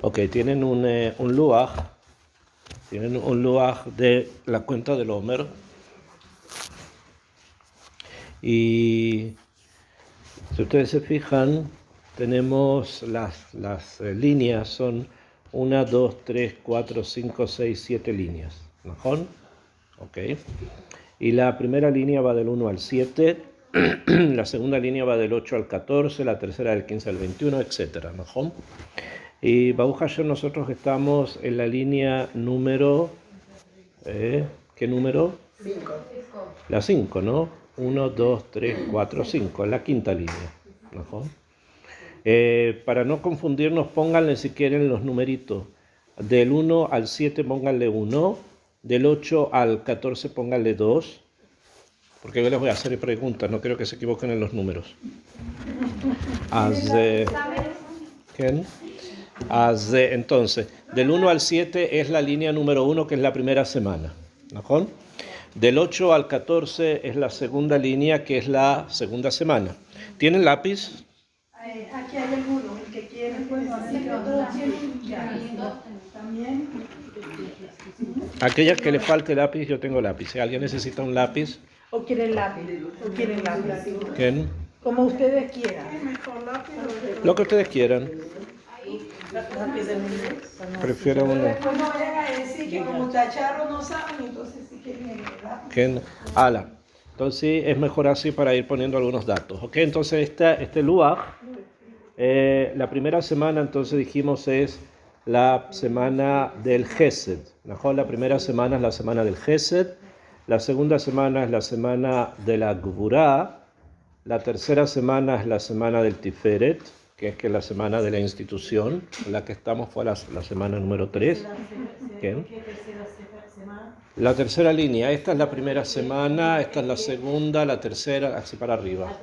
Ok, tienen un luaj de la cuenta del Homer. Y si ustedes se fijan, tenemos las líneas, son 1, 2, 3, 4, 5, 6, 7 líneas. ¿No? Ok. Y la primera línea va del 1 al 7, la segunda línea va del 8 al 14, la tercera del 15 al 21, etc. ¿No? Y Baruch Hashem, nosotros estamos en la línea número, ¿qué número? 5. La 5, ¿no? 1, 2, 3, 4, 5, la quinta línea. ¿No? Para no confundirnos, pónganle si quieren los numeritos. Del 1 al 7 pónganle 1, del 8 al 14 pónganle 2, porque yo les voy a hacer preguntas, no quiero que se equivoquen en los números. Entonces, del 1 al 7 es la línea número 1, que es la primera semana. ¿No? Del 8 al 14 es la segunda línea, que es la segunda semana. ¿Tienen lápiz? Aquí hay algunos, el que quieren, bueno, también. Aquellas que le falte lápiz, yo tengo lápiz. Si alguien necesita un lápiz. ¿O quieren lápiz? ¿Quién? Como ustedes quieran. Lo que ustedes quieran. Prefiero uno. Después no vayan a decir que como tacharon no saben, entonces si quieren el lápiz. ¿Quién? Ala. Entonces es mejor así para ir poniendo algunos datos. Ok, entonces este luaj, la primera semana, entonces dijimos, es la semana del Gesed. Mejor, la primera semana es la semana del Gesed, la segunda semana es la semana de la Gvurá, la tercera semana es la semana del Tiferet, que es la semana de la institución. La que estamos fue la semana número 3. ¿Qué? La tercera línea, esta es la primera semana, esta es la segunda, la tercera, así para arriba.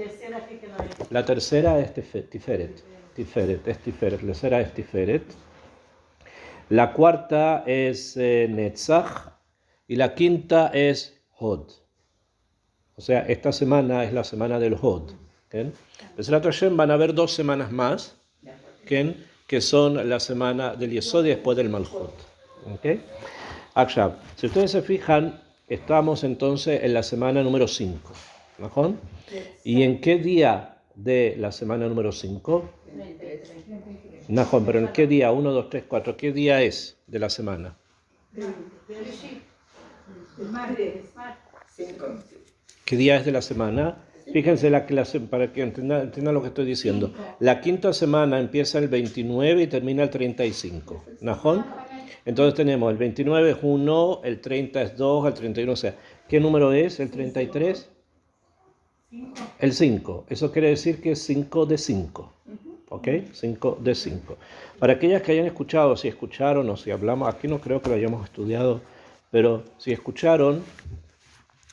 La tercera es Tiferet, la tercera es Tiferet. La cuarta es Netzach y la quinta es Hod. O sea, esta semana es la semana del Hod. Besrat Hashem, van a haber 2 semanas más, que son la semana del Yesod y después del Malchut. ¿Okay? Akshab, si ustedes se fijan, estamos entonces en la semana número 5. ¿No? ¿Y en qué día de la semana número 5? No, pero ¿en qué día? 1, 2, 3, 4. ¿Qué día es de la semana? ¿Qué día es de la semana? Fíjense para que entiendan lo que estoy diciendo. La quinta semana empieza el 29 y termina el 35. ¿Najón? Entonces tenemos el 29 es 1, el 30 es 2, el 31, o sea, ¿qué número es el 33? El 5. Eso quiere decir que es 5 de 5. ¿Ok? 5 de 5. Para aquellas que hayan escuchado, si escucharon o si hablamos, aquí no creo que lo hayamos estudiado, pero si escucharon,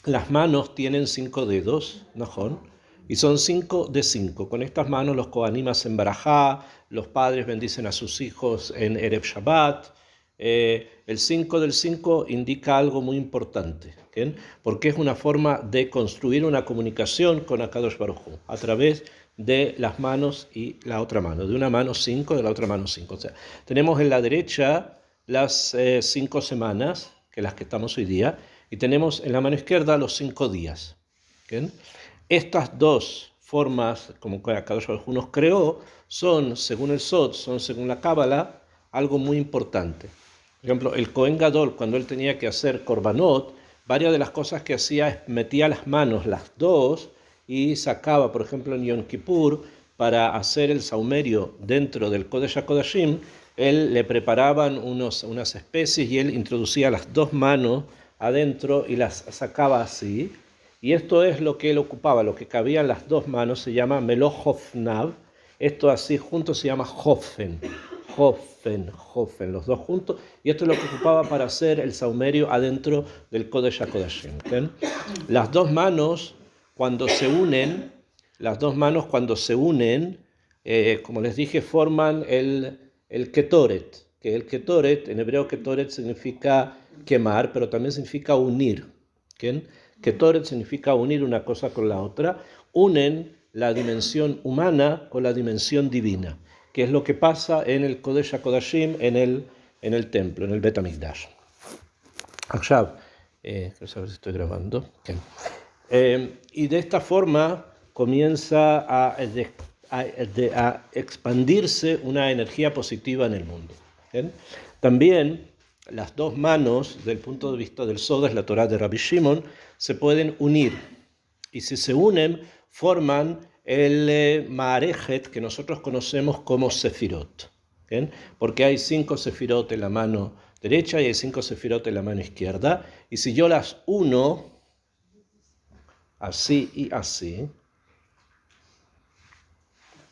las manos tienen 5 dedos, ¿no? Y son 5 de 5. Con estas manos los kohanim hacen barajá, los padres bendicen a sus hijos en Erev Shabbat. El 5 del 5 indica algo muy importante, ¿okay? Porque es una forma de construir una comunicación con Akadosh Baruj Hu a través de las manos y la otra mano. De una mano 5, de la otra mano 5. O sea, tenemos en la derecha las 5 semanas, que las que estamos hoy día, y tenemos en la mano izquierda los 5 días. ¿Okay? Estas dos formas, como que Akadosh Baruj Hu nos creó, son, según el Sod, son según la Cábala, algo muy importante. Por ejemplo, el Cohen Gadol, cuando él tenía que hacer korbanot, varias de las cosas que hacía es metía las manos, las dos, y sacaba, por ejemplo, en Yom Kippur, para hacer el saumerio dentro del Kodesh HaKodashim, él le preparaban unas especies y él introducía las dos manos adentro y las sacaba así. Y esto es lo que él ocupaba, lo que cabía en las dos manos, se llama Melohofnav. Esto así juntos se llama Hofen, los dos juntos. Y esto es lo que ocupaba para hacer el saumerio adentro del Kodesh HaKodashim. ¿Okay? Las dos manos, cuando se unen, como les dije, forman el Ketoret. Que el Ketoret, en hebreo Ketoret significa quemar, pero también significa unir. ¿Okay? Ketoret significa unir una cosa con la otra. Unen la dimensión humana con la dimensión divina. que es lo que pasa en el Kodesh HaKodashim, en el templo, en el Bet HaMikdash. עכשיו, quiero saber si estoy grabando. Okay. Y de esta forma comienza a expandirse una energía positiva en el mundo. ¿Bien? También las dos manos, del punto de vista del Soda, es la Torá de Rabbi Shimon, se pueden unir. Y si se unen, forman el Maarejet que nosotros conocemos como Sefirot. ¿Bien? Porque hay 5 Sefirot en la mano derecha y hay 5 Sefirot en la mano izquierda. Y si yo las uno, así y así,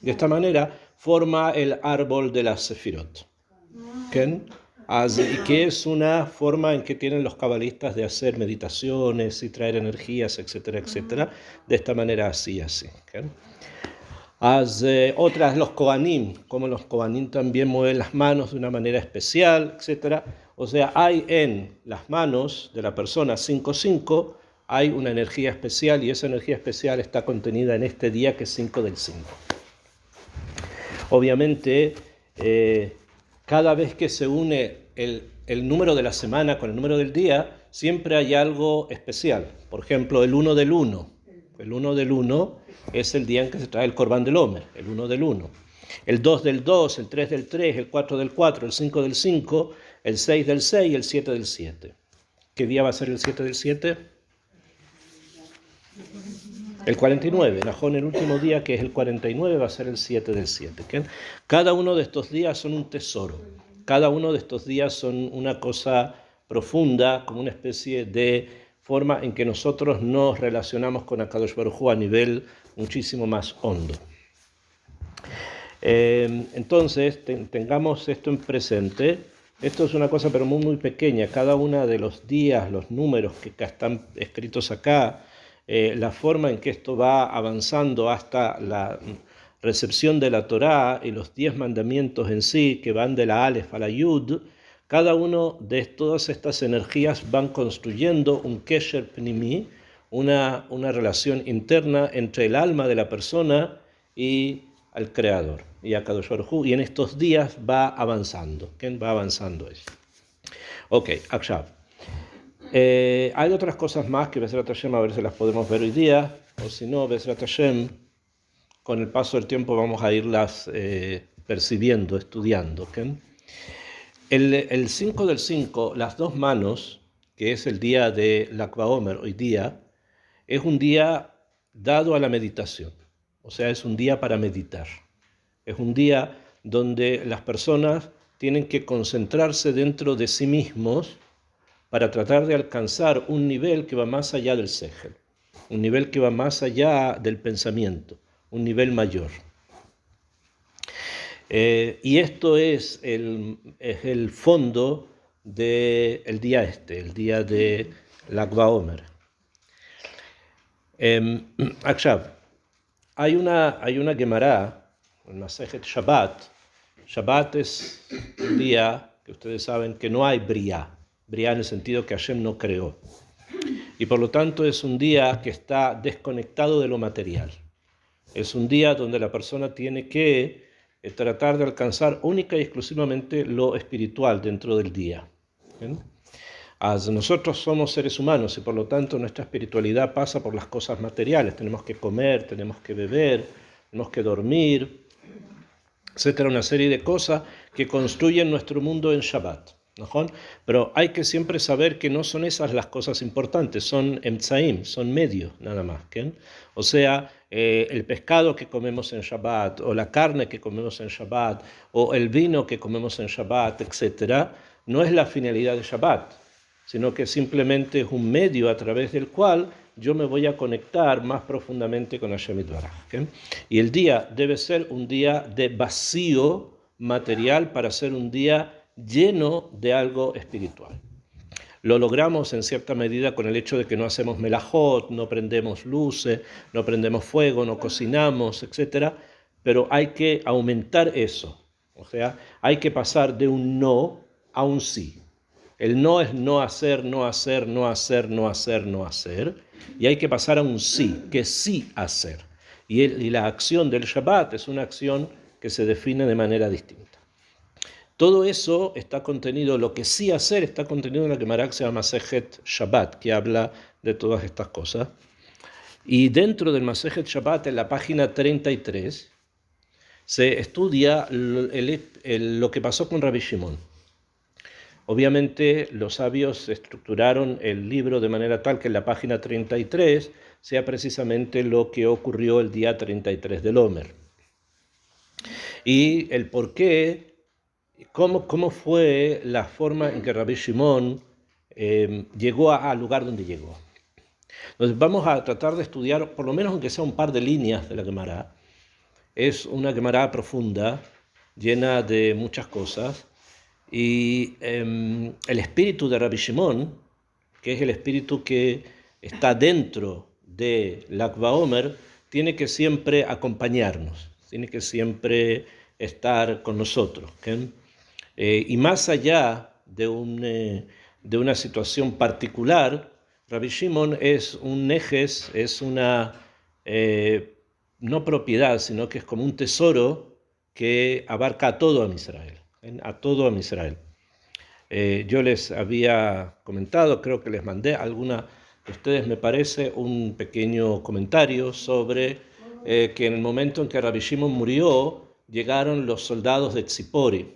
de esta manera forma el árbol de las Sefirot. ¿Bien? Y que es una forma en que tienen los cabalistas de hacer meditaciones y traer energías, etcétera, etcétera, de esta manera así, así. ¿Okay? Otras, los Kohanim, como los Kohanim también mueven las manos de una manera especial, etcétera. O sea, hay en las manos de la persona 5-5, hay una energía especial y esa energía especial está contenida en este día que es 5 del 5. Obviamente, cada vez que se une el número de la semana con el número del día, siempre hay algo especial. Por ejemplo, el 1 del 1. El 1 del 1 es el día en que se trae el Corbán del Omer, el 1 del 1. El 2 del 2, el 3 del 3, el 4 del 4, el 5 del 5, el 6 del 6 y el 7 del 7. ¿Qué día va a ser el 7 del 7? El 49. Najón, el último día, que es el 49, va a ser el 7 del 7. ¿Okay? Cada uno de estos días son un tesoro. Cada uno de estos días son una cosa profunda, como una especie de forma en que nosotros nos relacionamos con Akadosh Baruj Hu a nivel muchísimo más hondo. Entonces, tengamos esto en presente. Esto es una cosa pero muy, muy pequeña. Cada uno de los días, los números que están escritos acá, la forma en que esto va avanzando hasta la recepción de la Torá y los 10 mandamientos en sí, que van de la Aleph a la Yud, cada uno de todas estas energías van construyendo un Kesher Pnimi, una relación interna entre el alma de la persona y al Creador, y a Kadosh Baruj Hu, y en estos días va avanzando. ¿Quién va avanzando eso? Ok, Akshav. Hay otras cosas más que Bezrat Hashem a ver si las podemos ver hoy día, o si no, Bezrat Hashem, con el paso del tiempo vamos a irlas percibiendo, estudiando. ¿Okay? El 5 del 5, las dos manos, que es el día de Lag BaOmer hoy día, es un día dado a la meditación. O sea, es un día para meditar. Es un día donde las personas tienen que concentrarse dentro de sí mismos para tratar de alcanzar un nivel que va más allá del sejel, un nivel que va más allá del pensamiento, un nivel mayor. Y esto es el fondo del día el día de Lag BaOmer. Akshav, hay una Gemara, en Masejet Shabbat. Shabbat es un día que ustedes saben que no hay Briá en el sentido que Hashem no creó. Y por lo tanto es un día que está desconectado de lo material. Es un día donde la persona tiene que tratar de alcanzar única y exclusivamente lo espiritual dentro del día. ¿Bien? Nosotros somos seres humanos y por lo tanto nuestra espiritualidad pasa por las cosas materiales. Tenemos que comer, tenemos que beber, tenemos que dormir, etcétera, una serie de cosas que construyen nuestro mundo en Shabbat. ¿No? Pero hay que siempre saber que no son esas las cosas importantes, son emtzaim, son medios nada más. ¿Okay? O sea, el pescado que comemos en Shabbat, o la carne que comemos en Shabbat, o el vino que comemos en Shabbat, etcétera, no es la finalidad de Shabbat, sino que simplemente es un medio a través del cual yo me voy a conectar más profundamente con Hashem Yitbaraj. ¿Okay? Y el día debe ser un día de vacío material para ser un día lleno de algo espiritual. Lo logramos en cierta medida con el hecho de que no hacemos melajot, no prendemos luces, no prendemos fuego, no cocinamos, etc. Pero hay que aumentar eso. O sea, hay que pasar de un no a un sí. El no es no hacer, no hacer, no hacer, no hacer, no hacer. Y hay que pasar a un sí, que sí hacer. Y la acción del Shabbat es una acción que se define de manera distinta. Todo eso está contenido, lo que sí hacer está contenido en la Gemara que se llama Masejet Shabbat, que habla de todas estas cosas. Y dentro del Masejet Shabbat, en la página 33, se estudia lo que pasó con Rabbi Shimon. Obviamente los sabios estructuraron el libro de manera tal que en la página 33 sea precisamente lo que ocurrió el día 33 del Omer. Y el por qué, cómo fue la forma en que Rabbi Shimon llegó al lugar donde llegó. Entonces vamos a tratar de estudiar, por lo menos aunque sea un par de líneas de la Gemara. Es una Gemara profunda, llena de muchas cosas. Y el espíritu de Rabbi Shimon, que es el espíritu que está dentro de Lag BaOmer, tiene que siempre acompañarnos, tiene que siempre estar con nosotros. Y más allá de una situación particular, Rabbi Shimon es un nejes, es una no propiedad, sino que es como un tesoro que abarca a todo Israel. A todo Israel. Yo les había comentado, creo que les mandé a alguna de ustedes, me parece, un pequeño comentario sobre que en el momento en que Rabbi Shimon murió, llegaron los soldados de Tzipori,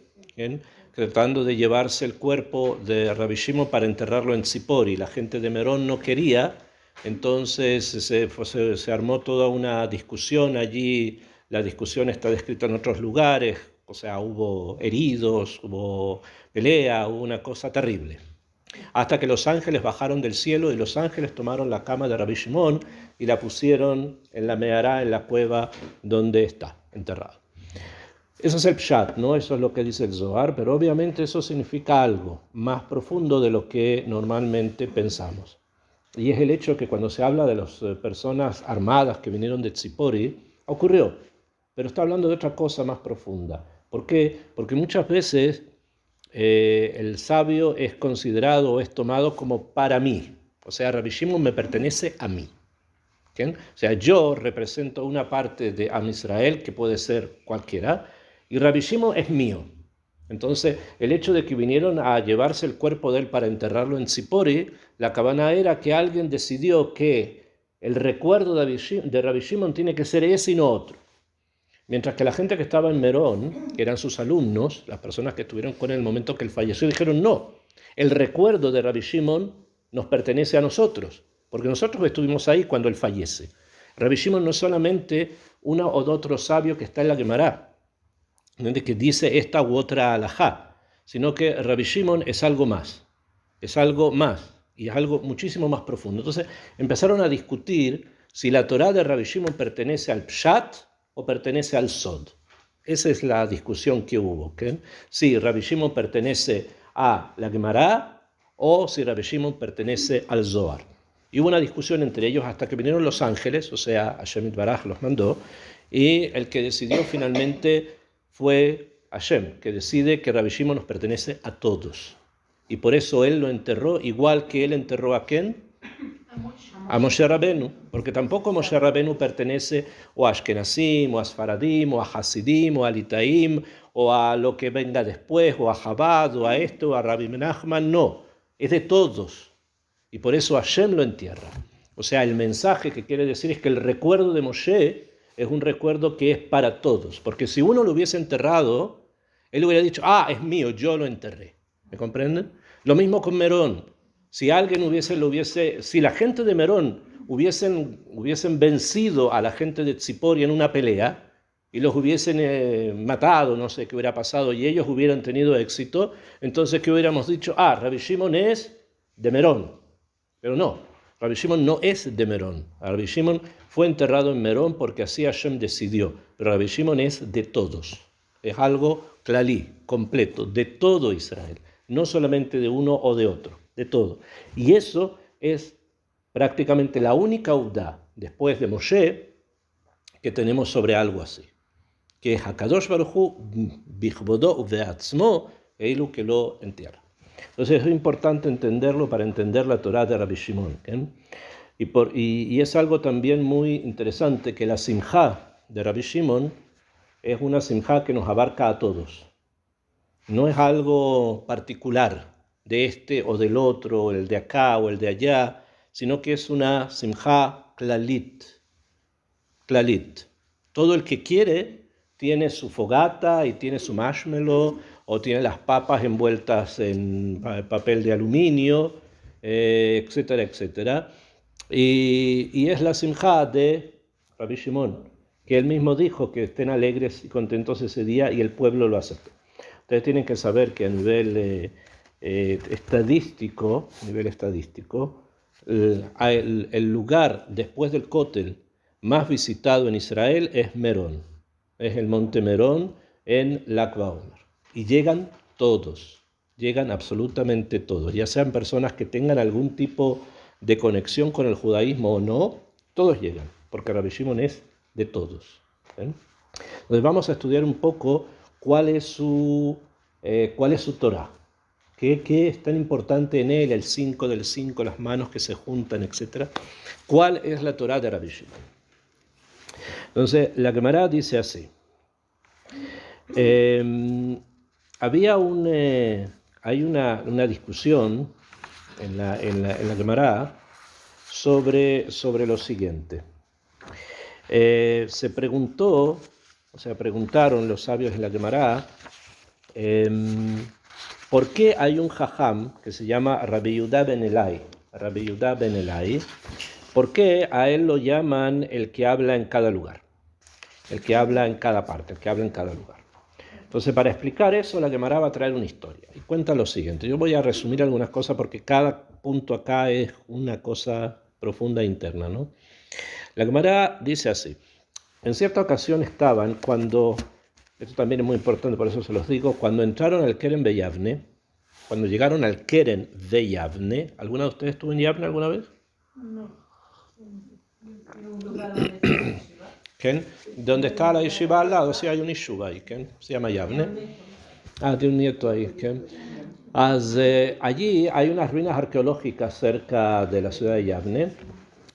tratando de llevarse el cuerpo de Rabbi Shimon para enterrarlo en Tzipori. La gente de Merón no quería, entonces se armó toda una discusión allí. La discusión está descrita en otros lugares. O sea, hubo heridos, hubo pelea, hubo una cosa terrible. Hasta que los ángeles bajaron del cielo y los ángeles tomaron la cama de Rabbi Shimon y la pusieron en la Mehará, en la cueva donde está enterrado. Eso es el Pshat, ¿no? Eso es lo que dice el Zohar, pero obviamente eso significa algo más profundo de lo que normalmente pensamos. Y es el hecho que cuando se habla de las personas armadas que vinieron de Tzipori, ocurrió, pero está hablando de otra cosa más profunda. ¿Por qué? Porque muchas veces el sabio es considerado o es tomado como para mí. O sea, Rabbi Shimon me pertenece a mí. ¿Okay? O sea, yo represento una parte de Am Israel, que puede ser cualquiera, y Rabbi Shimon es mío. Entonces, el hecho de que vinieron a llevarse el cuerpo de él para enterrarlo en Tzipori, la cabana era que alguien decidió que el recuerdo de Rabbi Shimon tiene que ser ese y no otro. Mientras que la gente que estaba en Merón, que eran sus alumnos, las personas que estuvieron con él en el momento que él falleció, dijeron no, el recuerdo de Rabbi Shimon nos pertenece a nosotros, porque nosotros estuvimos ahí cuando él fallece. Rabbi Shimon no es solamente uno o otro sabio que está en la Gemara, que dice esta u otra alajá, sino que Rabbi Shimon es algo más y es algo muchísimo más profundo. Entonces empezaron a discutir si la Torá de Rabbi Shimon pertenece al Pshat o pertenece al Sod. Esa es la discusión que hubo. ¿Okay? Si Rabbi Shimon pertenece a la Gemara o si Rabbi Shimon pertenece al Zohar. Y hubo una discusión entre ellos hasta que vinieron los ángeles, o sea, Hashem Itbaraj los mandó, y el que decidió finalmente fue Hashem, que decide que Rabbi Shimon nos pertenece a todos. Y por eso él lo enterró, igual que él enterró a ¿quién? A Moshe Rabenu, porque tampoco Moshe Rabenu pertenece o a Ashkenazim, o a Sfaradim, o a Hasidim, o a Litaim, o a lo que venga después, o a Chabad, o a esto, o a Rabbi Nachman, no, es de todos. Y por eso Hashem lo entierra. O sea, el mensaje que quiere decir es que el recuerdo de Moshe es un recuerdo que es para todos, porque si uno lo hubiese enterrado, él hubiera dicho, es mío, yo lo enterré. ¿Me comprenden? Lo mismo con Merón. Si la gente de Merón hubiesen vencido a la gente de Tzipori en una pelea y los hubiesen matado, no sé qué hubiera pasado, y ellos hubieran tenido éxito, entonces ¿qué hubiéramos dicho? Rabbi Shimon es de Merón. Pero no, Rabbi Shimon no es de Merón. Rabbi Shimon fue enterrado en Merón porque así Hashem decidió, pero Rabbi Shimon es de todos. Es algo clalí, completo, de todo Israel, no solamente de uno o de otro. De todo. Y eso es prácticamente la única udá después de Moshe que tenemos sobre algo así, que es Hakadosh Baruj Hu bichbodo ve'atzmo eilu que lo entierra. Entonces es importante entenderlo para entender la Torá de Rabbi Shimon. Y es algo también muy interesante que la simjá de Rabbi Shimon es una simjá que nos abarca a todos. No es algo particular de este o del otro, el de acá o el de allá, sino que es una simjá klalit. Todo el que quiere tiene su fogata y tiene su marshmallow o tiene las papas envueltas en papel de aluminio, etcétera, etcétera. Y es la simjá de Rabbi Shimon, que él mismo dijo que estén alegres y contentos ese día y el pueblo lo aceptó. Ustedes tienen que saber que a nivel estadístico, el lugar después del Kotel más visitado en Israel es Merón, es el monte Merón en Lag BaOmer. Y llegan absolutamente todos, ya sean personas que tengan algún tipo de conexión con el judaísmo o no, todos llegan, porque Rabbi Shimon es de todos. Entonces vamos a estudiar un poco cuál es su Torah. ¿Qué es tan importante en él? El 5 del 5, las manos que se juntan, etc. ¿Cuál es la Torah de Rabbi Shimon? Entonces, la Gemara dice así. Hay una discusión en la Gemara sobre lo siguiente. Preguntaron los sabios en la Gemara, ¿por qué hay un jajam que se llama Rabbi Yehuda ben Elai? ¿Por qué a él lo llaman el que habla en cada lugar? El que habla en cada parte, el que habla en cada lugar. Entonces, para explicar eso, la Gemara va a traer una historia. Y cuenta lo siguiente. Yo voy a resumir algunas cosas porque cada punto acá es una cosa profunda e interna, ¿no? La Gemara dice así. En cierta ocasión estaban cuando, esto también es muy importante, por eso se los digo, cuando entraron al Keren de Yavne, cuando llegaron al Keren de Yavne, ¿alguna de ustedes estuvo en Yavne alguna vez? No. En un lugar donde está la yeshiva. ¿Ken? Donde está la yeshiva al lado, sí hay un yeshiva ahí, ¿ken? Se llama Yavne. Tiene un nieto ahí, ¿ken? Allí hay unas ruinas arqueológicas cerca de la ciudad de Yavne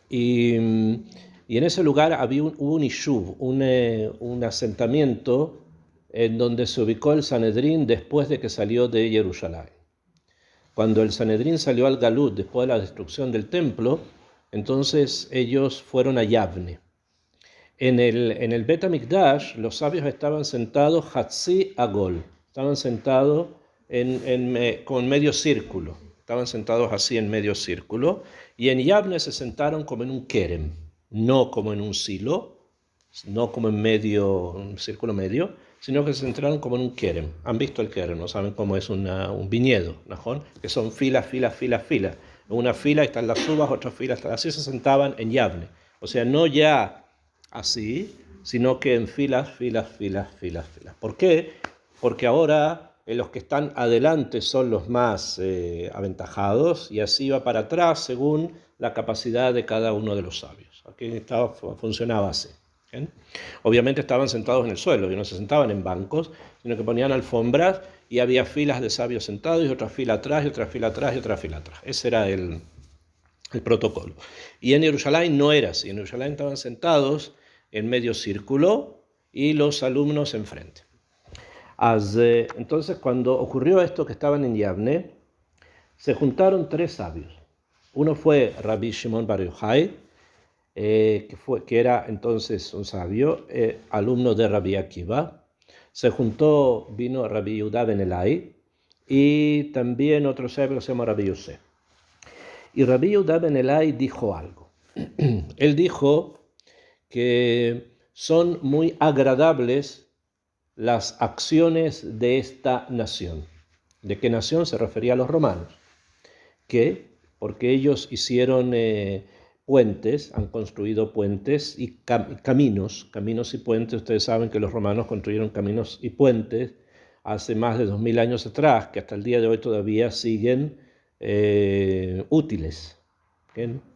y en ese lugar hubo un yishuv, un asentamiento en donde se ubicó el Sanedrín después de que salió de Jerusalén. Cuando el Sanedrín salió al Galut después de la destrucción del templo, entonces ellos fueron a Yavne. En el Bet HaMikdash los sabios estaban sentados Hatzi Agol, estaban sentados con medio círculo, estaban sentados así en medio círculo, y en Yavne se sentaron como en un kerem, no como en un silo, no como en medio, un círculo medio, sino que se sentaron como en un kerem. Han visto el kerem, no saben cómo es un viñedo, ¿no? Que son filas. En una fila están las uvas, otra fila están así, se sentaban en Yavne. O sea, no ya así, sino que en filas. ¿Por qué? Porque ahora los que están adelante son los más aventajados y así va para atrás según la capacidad de cada uno de los sabios. Aquí funcionaba así. ¿Bien? Obviamente estaban sentados en el suelo y no se sentaban en bancos, sino que ponían alfombras y había filas de sabios sentados y otra fila atrás y otra fila atrás y otra fila atrás. Ese era el protocolo. Y en Jerusalén no era así. En Jerusalén estaban sentados en medio círculo y los alumnos enfrente. Entonces, cuando ocurrió esto que estaban en Yavne, se juntaron tres sabios. Uno fue Rabbi Shimon Bar Yochai, que era entonces un sabio, alumno de Rabbi Akiva. Vino Rabbi Yehuda ben Elai y también otro sabio que se llama Rabbi Yosef. Y Rabbi Yehuda ben Elai dijo algo. Él dijo que son muy agradables las acciones de esta nación. ¿De qué nación? Se refería a los romanos. ¿Qué? Porque ellos hicieron puentes, han construido puentes y caminos y puentes. Ustedes saben que los romanos construyeron caminos y puentes hace más de 2000 años atrás, que hasta el día de hoy todavía siguen útiles.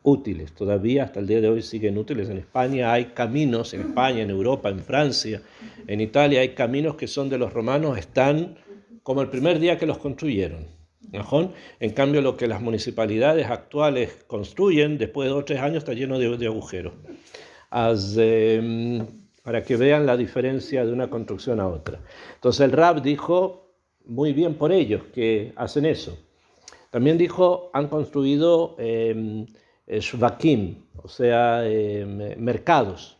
Útiles, todavía hasta el día de hoy siguen útiles. En España hay caminos, en Europa, en Francia, en Italia hay caminos que son de los romanos, están como el primer día que los construyeron. ¿No? En cambio, lo que las municipalidades actuales construyen, después de 2 o 3 años, está lleno de agujeros. para que vean la diferencia de una construcción a otra. Entonces el Rab dijo, muy bien por ellos que hacen eso. También dijo, han construido shvakim, o sea, mercados.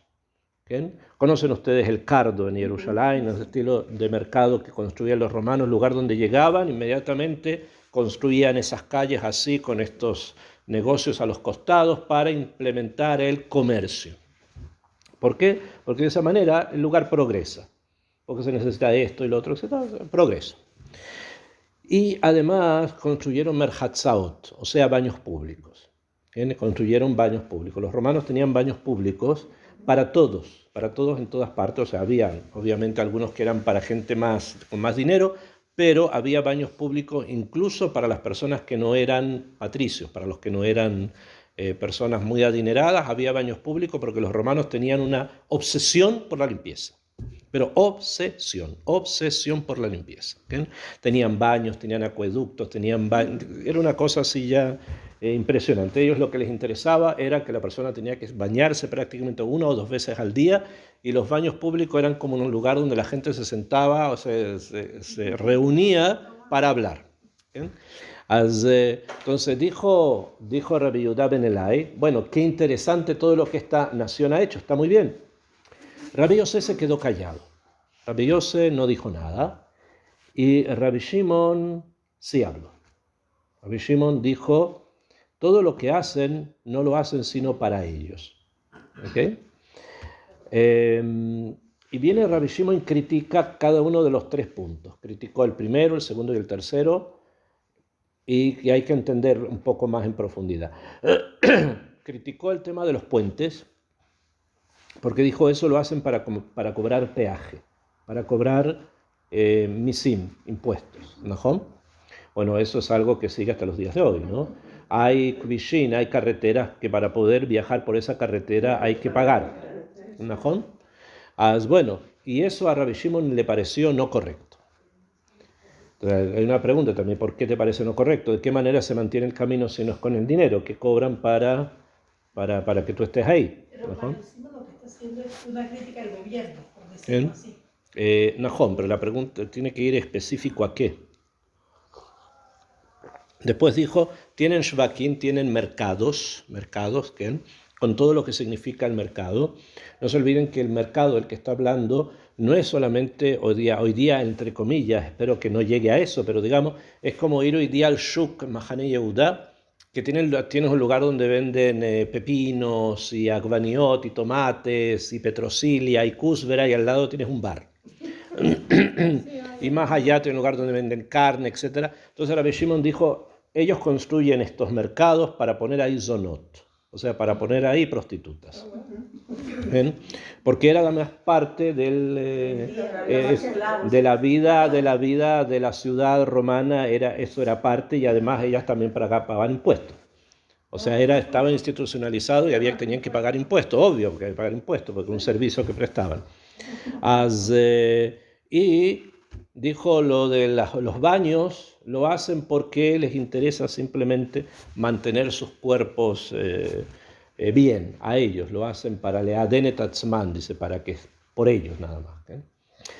¿Okay? Conocen ustedes el cardo en Jerusalén, el estilo de mercado que construían los romanos, lugar donde llegaban, inmediatamente construían esas calles así, con estos negocios a los costados, para implementar el comercio. ¿Por qué? Porque de esa manera el lugar progresa, porque se necesita esto y lo otro, etc. Progreso. Y además construyeron merhatzaot, o sea, baños públicos. Construyeron baños públicos. Los romanos tenían baños públicos para todos en todas partes. O sea, había obviamente algunos que eran para gente con más dinero, pero había baños públicos incluso para las personas que no eran patricios, para los que no eran personas muy adineradas. Había baños públicos porque los romanos tenían una obsesión por la limpieza. Pero obsesión por la limpieza. ¿Okay? Tenían baños, tenían acueductos, era una cosa así ya impresionante. A ellos lo que les interesaba era que la persona tenía que bañarse prácticamente 1 o 2 veces al día, y los baños públicos eran como un lugar donde la gente se sentaba o se reunía para hablar. ¿Okay? Entonces dijo Rabbi Yehuda ben Elai, bueno, qué interesante todo lo que esta nación ha hecho, está muy bien. Rabbi Yosef se quedó callado. Rabbi Yosef no dijo nada. Y Rabbi Shimon sí habló. Rabbi Shimon dijo, todo lo que hacen no lo hacen sino para ellos. ¿Okay? Y viene Rabbi Shimon y critica cada uno de los 3 puntos. Criticó el primero, el segundo y el tercero. Y hay que entender un poco más en profundidad. Criticó el tema de los puentes, porque dijo eso lo hacen para cobrar peaje, para cobrar misim, impuestos, ¿no? Bueno, eso es algo que sigue hasta los días de hoy, ¿no? Hay kvishin, hay carreteras que para poder viajar por esa carretera hay que pagar, ¿no? Bueno, y eso a Rabbi Shimon le pareció no correcto. Entonces, hay una pregunta también, ¿por qué te parece no correcto? ¿De qué manera se mantiene el camino si no es con el dinero que cobran para que tú estés ahí? Pero ¿No? para encima lo que está haciendo es una crítica al gobierno, por decirlo así. No, pero la pregunta tiene que ir específico a qué. Después dijo, tienen shvakim, tienen mercados, ¿qué? Con todo lo que significa el mercado. No se olviden que el mercado del que está hablando no es solamente hoy día entre comillas, espero que no llegue a eso, pero digamos, es como ir hoy día al Shuk Mahane Yehuda, que tienes un lugar donde venden pepinos y agbaniot y tomates y petrosilia y cúsvera, y al lado tienes un bar. Y más allá tienes un lugar donde venden carne, etc. Entonces Rabbi Shimon dijo, ellos construyen estos mercados para poner ahí zonot, o sea, para poner ahí prostitutas. ¿Ven? Porque era además parte de la vida de la ciudad romana, eso era parte, y además ellas también pagaban impuestos. O sea, estaba institucionalizado y tenían que pagar impuestos, obvio, porque hay que pagar impuestos, porque es un servicio que prestaban. Y dijo lo de los baños, lo hacen porque les interesa simplemente mantener sus cuerpos bien, a ellos, lo hacen para leadenet atzman, dice, para que por ellos nada más. ¿Okay?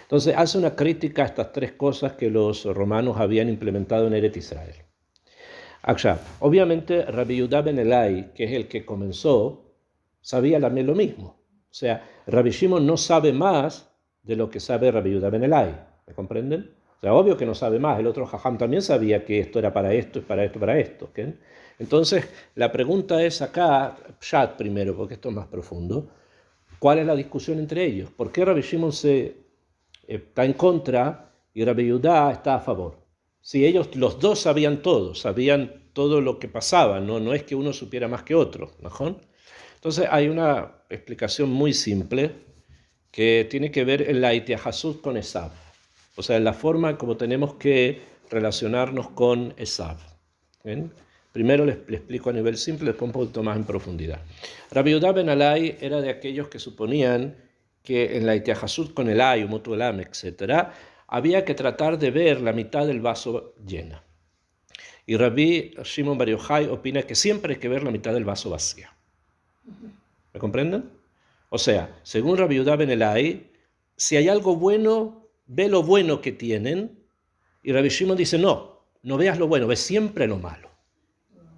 Entonces hace una crítica a estas 3 cosas que los romanos habían implementado en Eretz Israel. Obviamente Rabbi Yehuda ben Elai, que es el que comenzó, sabía también lo mismo. O sea, Rabbi Shimon no sabe más de lo que sabe Rabbi Yehuda ben Elai. ¿Me comprenden? O sea, obvio que no sabe más. El otro Jajam también sabía que esto era para esto, para esto, para esto. ¿Okay? Entonces, la pregunta es acá, Pshat primero, porque esto es más profundo, ¿cuál es la discusión entre ellos? ¿Por qué Rabbi Shimon está en contra y Rabbi Yehuda está a favor? Si ellos, los dos sabían todo lo que pasaba, no es que uno supiera más que otro, ¿no? Entonces hay una explicación muy simple que tiene que ver en la Itiahasut con Esav, o sea, en la forma como tenemos que relacionarnos con Esav. ¿Bien? Primero le explico a nivel simple, después un poquito más en profundidad. Rabbi Yehuda ben Elai era de aquellos que suponían que en la Itiahasut con el Ay, Umutu Elam, etc., había que tratar de ver la mitad del vaso llena. Y Rabbi Shimon Bar Yochai opina que siempre hay que ver la mitad del vaso vacía. ¿Me comprenden? O sea, según Rabbi Yehuda ben Elai, si hay algo bueno, ve lo bueno que tienen, y Rabbi Shimon dice, no veas lo bueno, ve siempre lo malo.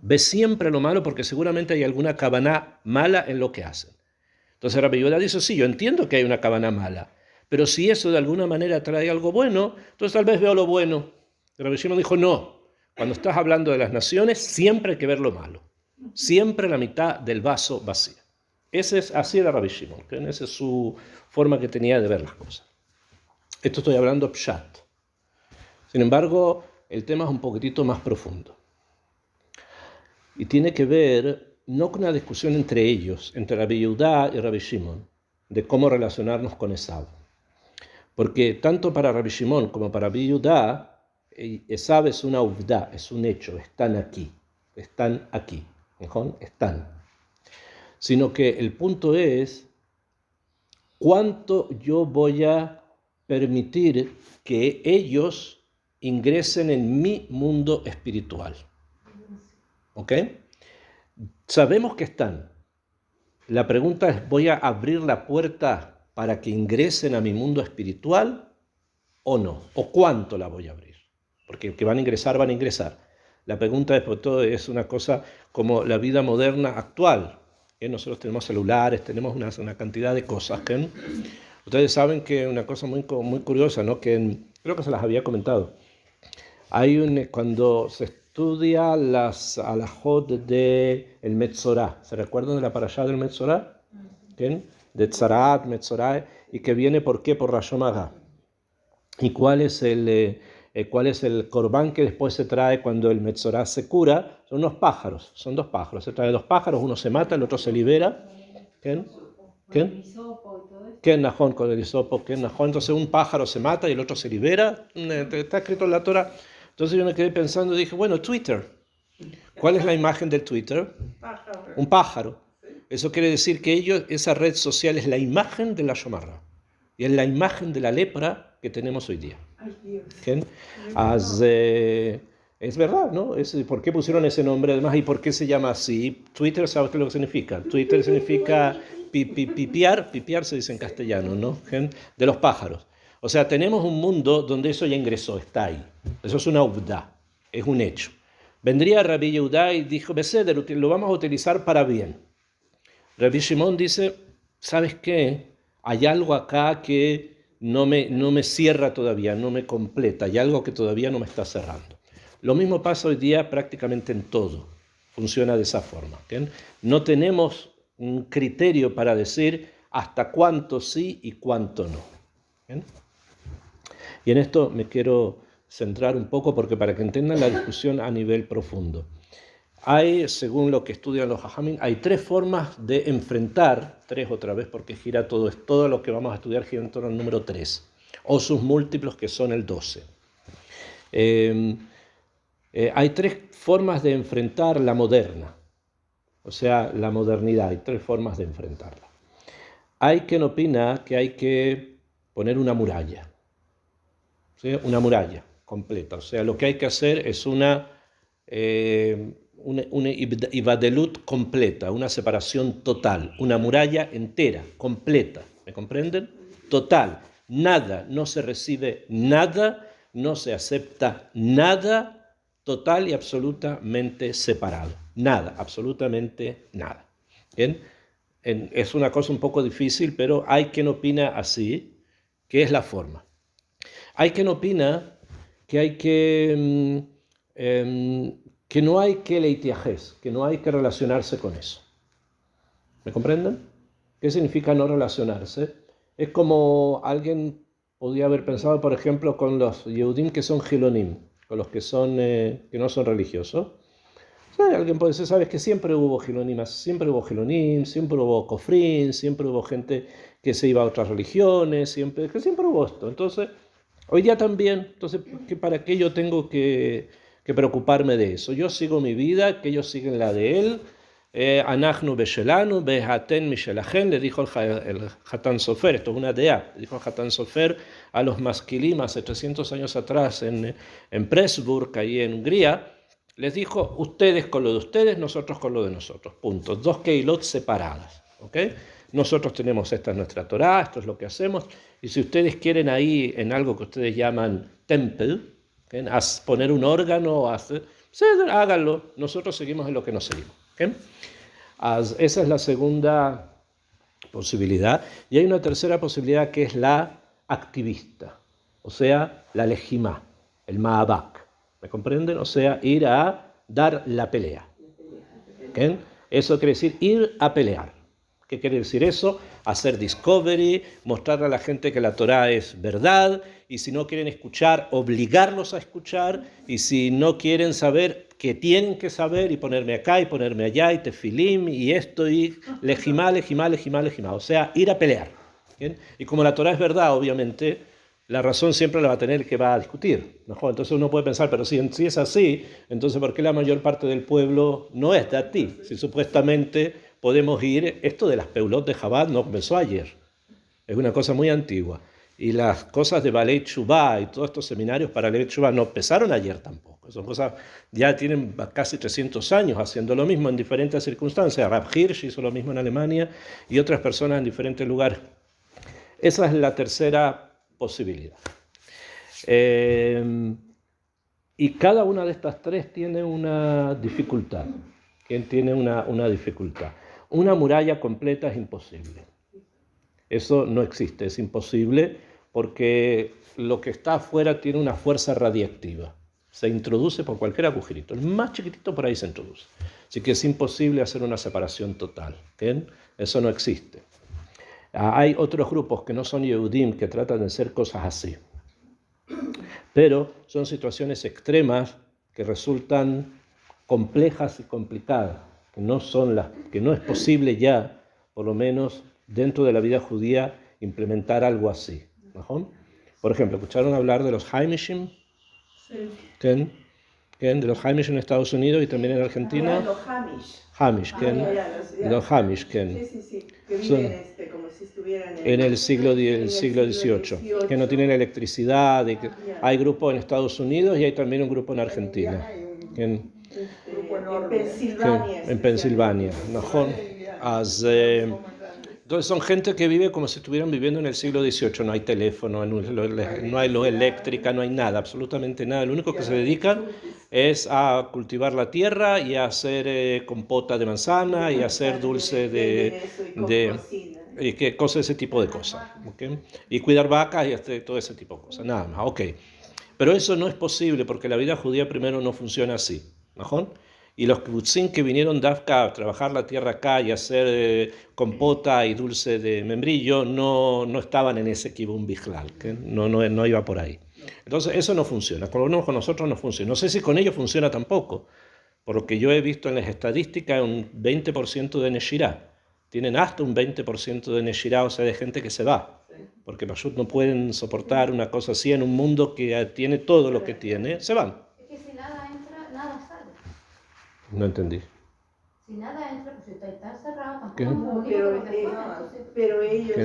Ve siempre lo malo porque seguramente hay alguna kavaná mala en lo que hacen. Entonces Rabbi Yehuda dice, sí, yo entiendo que hay una kavaná mala, pero si eso de alguna manera trae algo bueno, entonces tal vez veo lo bueno. Rabbi Shimon dijo, no, cuando estás hablando de las naciones, siempre hay que ver lo malo. Siempre la mitad del vaso vacía. Así era Rabbi Shimon, ¿okay? Esa es su forma que tenía de ver las cosas. Esto estoy hablando pshat. Sin embargo, el tema es un poquitito más profundo. Y tiene que ver no con una discusión entre ellos, entre Rabbi Yehuda y Rabbi Shimon, de cómo relacionarnos con Esau. Porque tanto para Rabbi Shimon como para Rabbi Yehuda, Esau es una uvda, es un hecho, están aquí. Están. Sino que el punto es cuánto yo voy a permitir que ellos ingresen en mi mundo espiritual. ¿Ok? Sabemos que están. La pregunta es, ¿voy a abrir la puerta para que ingresen a mi mundo espiritual o no? ¿O cuánto la voy a abrir? Porque que van a ingresar, van a ingresar. La pregunta es, por todo, es una cosa como la vida moderna actual. Nosotros tenemos celulares, tenemos una cantidad de cosas. Ustedes saben que una cosa muy curiosa, ¿no? Creo que se las había comentado. Cuando se estudia las alajot del Metzorah, ¿se recuerdan de la parashá del Metzorah? De Tzarat, Metzorah, y que viene ¿por qué? Por Rosh Hashanah. ¿Y cuál es el corbán que después se trae cuando el Metzorah se cura? Son dos pájaros. Se trae dos pájaros, uno se mata, el otro se libera. ¿Quién? Najón, con el hisopo. Entonces un pájaro se mata y el otro se libera. Está escrito en la Torah. Entonces yo me quedé pensando y dije, bueno, Twitter. ¿Cuál es la imagen del Twitter? Un pájaro. Eso quiere decir que esa red social es la imagen de la Shomarra. Y es la imagen de la lepra que tenemos hoy día. Es verdad, ¿no? ¿Por qué pusieron ese nombre además y por qué se llama así? Twitter, ¿sabes qué es lo que significa? Twitter significa pipiar se dice en castellano, ¿no? De los pájaros. O sea, tenemos un mundo donde eso ya ingresó, está ahí. Eso es una uvda, es un hecho. Vendría Rabbi Yehuda y dijo, Beseder, lo vamos a utilizar para bien. Rabbi Shimon dice, ¿sabes qué? Hay algo acá que no me cierra todavía, no me completa, hay algo que todavía no me está cerrando. Lo mismo pasa hoy día prácticamente en todo, funciona de esa forma. ¿Okay? No tenemos un criterio para decir hasta cuánto sí y cuánto no. ¿Okay? Y en esto me quiero centrar un poco porque para que entiendan la discusión a nivel profundo. Según lo que estudian los Jajamim, hay tres formas de enfrentar, tres otra vez porque gira todo lo que vamos a estudiar gira en torno al número 3, o sus múltiplos que son el 12. Hay tres formas de enfrentar la moderna, o sea, la modernidad, hay tres formas de enfrentarla. Hay quien opina que hay que poner una muralla, ¿sí? Una muralla completa, o sea, lo que hay que hacer es una ibadelut completa, una separación total, una muralla entera, completa, ¿me comprenden? Total, nada, no se recibe nada, no se acepta nada, total y absolutamente separado, nada, absolutamente nada. ¿Bien? Es una cosa un poco difícil, pero hay quien opina así, que es la forma. Hay quien opina que hay que no hay que leitiajes, que no hay que relacionarse con eso. ¿Me comprenden? ¿Qué significa no relacionarse? Es como alguien podría haber pensado, por ejemplo, con los Yehudim que son Hilonim, con los que no son religiosos. O sea, alguien puede decir, sabes que siempre hubo Hilonim, siempre hubo Kofrin, siempre hubo gente que se iba a otras religiones, siempre hubo esto. Entonces, hoy día también, entonces, ¿para qué yo tengo que preocuparme de eso? Yo sigo mi vida, que ellos siguen la de él. Anachnu beshelanu, behaten mishelachen, le dijo el Hatán Sofer, esto es una dea, le dijo el Hatán Sofer a los masquilim hace 300 años atrás en Pressburg, ahí en Hungría, les dijo, ustedes con lo de ustedes, nosotros con lo de nosotros, punto. Dos keilot separadas, ¿ok? nosotros tenemos esta nuestra Torá, esto es lo que hacemos, y si ustedes quieren ahí en algo que ustedes llaman temple, poner un órgano, sí, háganlo, nosotros seguimos en lo que nos seguimos. Esa es la segunda posibilidad. Y hay una tercera posibilidad que es la activista, o sea, la lejimá, el ma'abak. ¿Me comprenden? O sea, ir a dar la pelea. ¿Okay? Eso quiere decir ir a pelear. ¿Qué quiere decir eso? Hacer discovery, mostrarle a la gente que la Torá es verdad, y si no quieren escuchar, obligarlos a escuchar, y si no quieren saber, que tienen que saber, y ponerme acá, y ponerme allá, y tefilim, y esto, y lejimá, lejimá, lejimá, lejimá. O sea, ir a pelear. ¿Bien? Y como la Torá es verdad, obviamente, la razón siempre la va a tener el que va a discutir. ¿No? Entonces uno puede pensar, pero si es así, entonces ¿por qué la mayor parte del pueblo no es de ti? Si supuestamente podemos ir, esto de las peulot de Chabad no comenzó ayer, es una cosa muy antigua. Y las cosas de Balei Teshuvah y todos estos seminarios para Balei Teshuvah no empezaron ayer tampoco. Son cosas, ya tienen casi 300 años haciendo lo mismo en diferentes circunstancias. Rav Hirsch hizo lo mismo en Alemania y otras personas en diferentes lugares. Esa es la tercera posibilidad. Y cada una de estas tres tiene una dificultad. ¿Quién tiene una dificultad? Una muralla completa es imposible. Eso no existe, es imposible porque lo que está afuera tiene una fuerza radiactiva. Se introduce por cualquier agujerito. El más chiquitito por ahí se introduce. Así que es imposible hacer una separación total. ¿Bien? Eso no existe. Hay otros grupos que no son Yehudim que tratan de hacer cosas así. Pero son situaciones extremas que resultan complejas y complicadas, que no es posible ya, por lo menos dentro de la vida judía, implementar algo así. ¿No? Por ejemplo, ¿escucharon hablar de los Haimishim? Sí. De los Hamish en Estados Unidos y también en Argentina. Los Hamish. Hamish, los Hamish, Sí, que viven como si estuvieran en el siglo XVIII, que no tienen electricidad. Y que hay grupos en Estados Unidos y hay también un grupo en Argentina. En Pensilvania. En Pensilvania. Entonces son gente que vive como si estuvieran viviendo en el siglo XVIII. No hay teléfono, no hay luz eléctrica, no hay nada, absolutamente nada. Lo único que se dedican es a cultivar la tierra y a hacer compota de manzana y a hacer dulce y que cosas, ese tipo de cosas. ¿Okay? Y cuidar vacas y todo ese tipo de cosas. Nada más. Okay. Pero eso no es posible porque la vida judía primero no funciona así. ¿No? Y los kibbutzim que vinieron Dafka a trabajar la tierra acá y a hacer compota y dulce de membrillo no estaban en ese kibbutz bijlal, no iba por ahí. Entonces eso no funciona, por lo menos con nosotros no funciona. No sé si con ellos funciona tampoco, por lo que yo he visto en las estadísticas, un 20% de neshirá. Tienen hasta un 20% de neshirá, o sea, de gente que se va, porque Pashut no pueden soportar una cosa así en un mundo que tiene todo lo que tiene, se van. No entendí. Si nada entra, pues está cerrado, tampoco. Pero ellos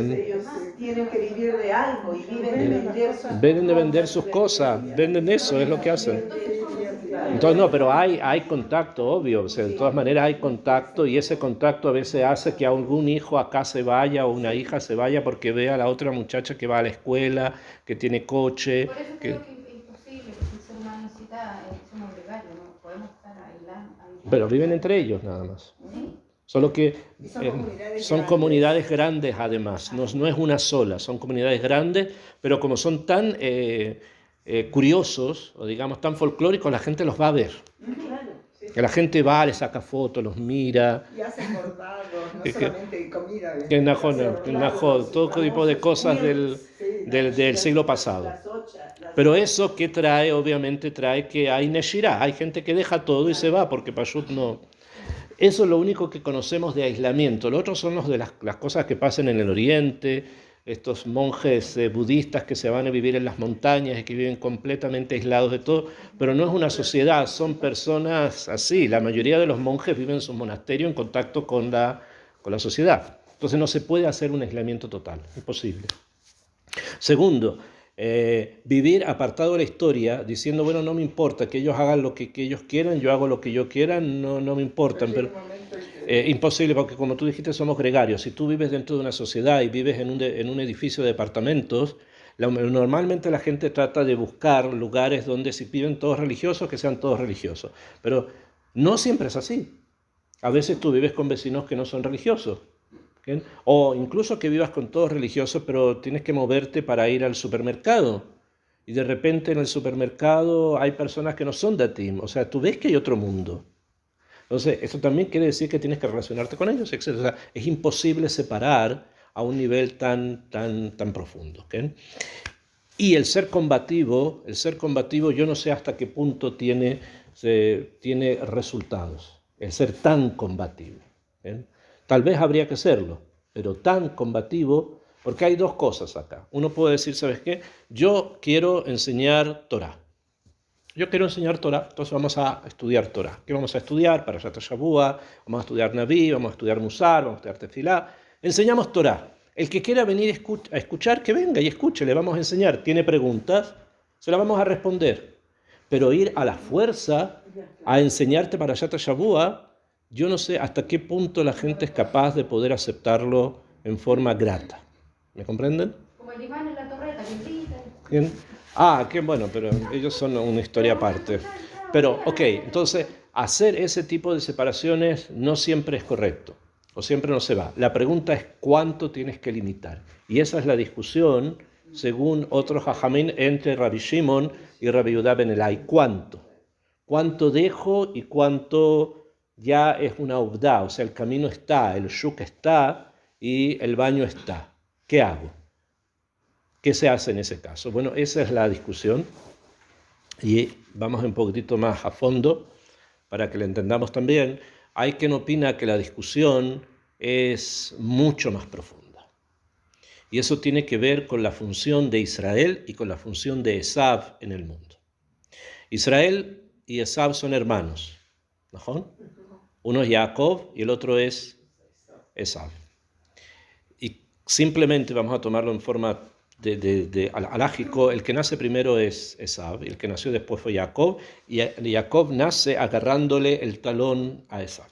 tienen que vivir de algo y viven de vender sus cosas, venden eso, es lo que hacen. Entonces no, pero hay contacto, obvio, o sea, de todas maneras hay contacto y ese contacto a veces hace que algún hijo acá se vaya o una hija se vaya porque ve a la otra muchacha que va a la escuela, que tiene coche. Por eso creo que es imposible, porque el ser humano necesita, somos gregarios, no podemos estar aislados. Pero viven entre ellos nada más. Solo que son comunidades grandes además, no es una sola, son comunidades grandes, pero como son tan curiosos, o digamos tan folclóricos, la gente los va a ver. Que la gente va, les saca fotos, los mira. Y hacen bordados, no solamente comida. Todo tipo de cosas del siglo pasado. Pero eso que trae, obviamente trae que hay neshirá, hay gente que deja todo y se va porque Pashut no. Eso es lo único que conocemos de aislamiento. Lo otro son de las cosas que pasan en el Oriente, estos monjes budistas que se van a vivir en las montañas y que viven completamente aislados de todo, pero no es una sociedad, son personas así. La mayoría de los monjes viven en su monasterio en contacto con la sociedad. Entonces no se puede hacer un aislamiento total, imposible. Segundo, vivir apartado de la historia, diciendo, bueno, no me importa, que ellos hagan lo que ellos quieran, yo hago lo que yo quiera, no me importa. Imposible, porque como tú dijiste, somos gregarios. Si tú vives dentro de una sociedad y vives en un edificio de departamentos, normalmente la gente trata de buscar lugares donde si viven todos religiosos, que sean todos religiosos. Pero no siempre es así. A veces tú vives con vecinos que no son religiosos. ¿Ok? O incluso que vivas con todos religiosos, pero tienes que moverte para ir al supermercado. Y de repente en el supermercado hay personas que no son datim. O sea, tú ves que hay otro mundo. Entonces, eso también quiere decir que tienes que relacionarte con ellos, etc. O sea, es imposible separar a un nivel tan profundo. ¿Ok? Y el ser combativo, yo no sé hasta qué punto tiene resultados. El ser tan combativo. ¿Ok? Tal vez habría que serlo, pero tan combativo, porque hay dos cosas acá. Uno puede decir, ¿sabes qué? Yo quiero enseñar Torah. Yo quiero enseñar Torah, entonces vamos a estudiar Torah. ¿Qué vamos a estudiar? Parashat Shavua, vamos a estudiar Naví, vamos a estudiar Musar, vamos a estudiar Tefilá. Enseñamos Torah. El que quiera venir a escuchar, que venga y escuche, le vamos a enseñar. ¿Tiene preguntas? Se las vamos a responder. Pero ir a la fuerza a enseñarte Parashat Shavua, yo no sé hasta qué punto la gente es capaz de poder aceptarlo en forma grata. ¿Me comprenden? Como el imán en la torreta, que grita. ¿Bien? Qué bueno, pero ellos son una historia aparte. Pero, ok, entonces, hacer ese tipo de separaciones no siempre es correcto, o siempre no se va. La pregunta es cuánto tienes que limitar. Y esa es la discusión, según otros jajamín, entre Rabbi Shimon y Rabbi Yehuda ben Elai. ¿Cuánto? ¿Cuánto dejo y cuánto ya es una obda? O sea, el camino está, el shuk está y el baño está. ¿Qué hago? ¿Qué se hace en ese caso? Bueno, esa es la discusión y vamos un poquitito más a fondo para que la entendamos también. Hay quien opina que la discusión es mucho más profunda y eso tiene que ver con la función de Israel y con la función de Esav en el mundo. Israel y Esav son hermanos, ¿no? Uno es Jacob y el otro es Esav. Y simplemente vamos a tomarlo en forma alágico, el que nace primero es Esav, y el que nació después fue Jacob, y Jacob nace agarrándole el talón a Esav.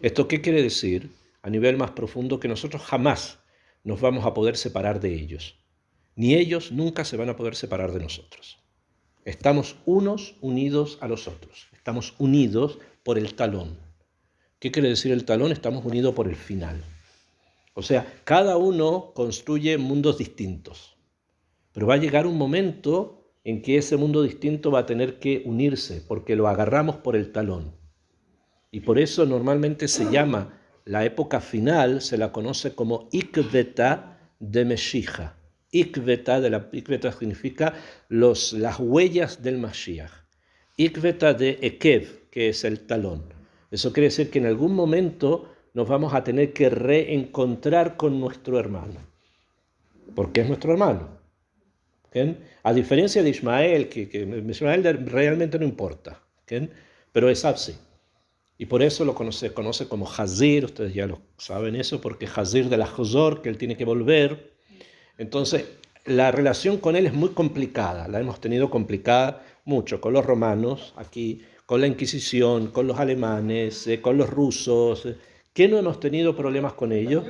¿Esto qué quiere decir? A nivel más profundo, que nosotros jamás nos vamos a poder separar de ellos, ni ellos nunca se van a poder separar de nosotros. Estamos unos unidos a los otros, estamos unidos por el talón. ¿Qué quiere decir el talón? Estamos unidos por el final. O sea, cada uno construye mundos distintos, pero va a llegar un momento en que ese mundo distinto va a tener que unirse, porque lo agarramos por el talón. Y por eso normalmente se llama, la época final se la conoce como Ikveta de Meshicha. Ikveta significa las huellas del Mashiach. Ikveta de Ekev, que es el talón. Eso quiere decir que en algún momento nos vamos a tener que reencontrar con nuestro hermano, porque es nuestro hermano. ¿Okay? A diferencia de Ismael, que Ismael realmente no importa, ¿okay? Pero Esab sí. Y por eso se conoce como Hazir, ustedes ya lo saben eso, porque Hazir de la Jozor, que él tiene que volver. Entonces, la relación con él es muy complicada, la hemos tenido complicada mucho con los romanos, aquí, con la Inquisición, con los alemanes, con los rusos. ¿Qué no hemos tenido problemas con ellos?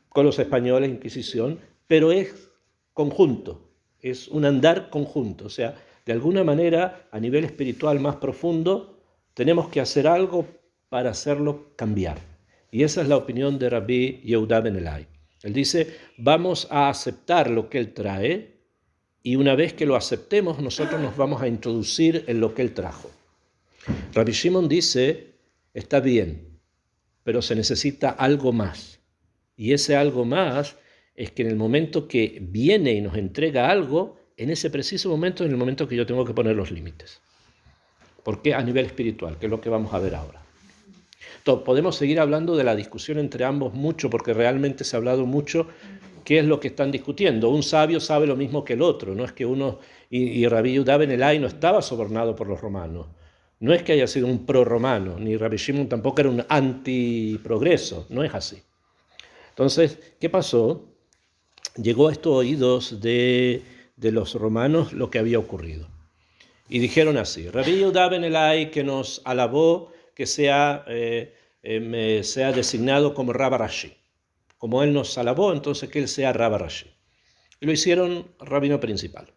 Con los españoles, Inquisición, pero es conjunto, es un andar conjunto. O sea, de alguna manera, a nivel espiritual más profundo, tenemos que hacer algo para hacerlo cambiar. Y esa es la opinión de Rabbi Yehuda ben Elai. Él dice, vamos a aceptar lo que él trae y una vez que lo aceptemos, nosotros nos vamos a introducir en lo que él trajo. Rabbi Shimon dice, está bien, pero se necesita algo más. Y ese algo más es que en el momento que viene y nos entrega algo, en ese preciso momento es el momento que yo tengo que poner los límites. ¿Por qué? A nivel espiritual, que es lo que vamos a ver ahora. Entonces, podemos seguir hablando de la discusión entre ambos mucho, porque realmente se ha hablado mucho qué es lo que están discutiendo. Un sabio sabe lo mismo que el otro, no es que uno, y Rabbi Yehuda ben Elai no estaba sobornado por los romanos. No es que haya sido un pro-romano, ni Rabbi Shimon tampoco era un anti-progreso, no es así. Entonces, ¿qué pasó? Llegó a estos oídos de los romanos lo que había ocurrido. Y dijeron así, Rabbi Yehuda ben Elai, que nos alabó, que sea sea designado como Rab Rashi. Como él nos alabó, entonces que él sea Rab Rashi. Y lo hicieron rabino principal.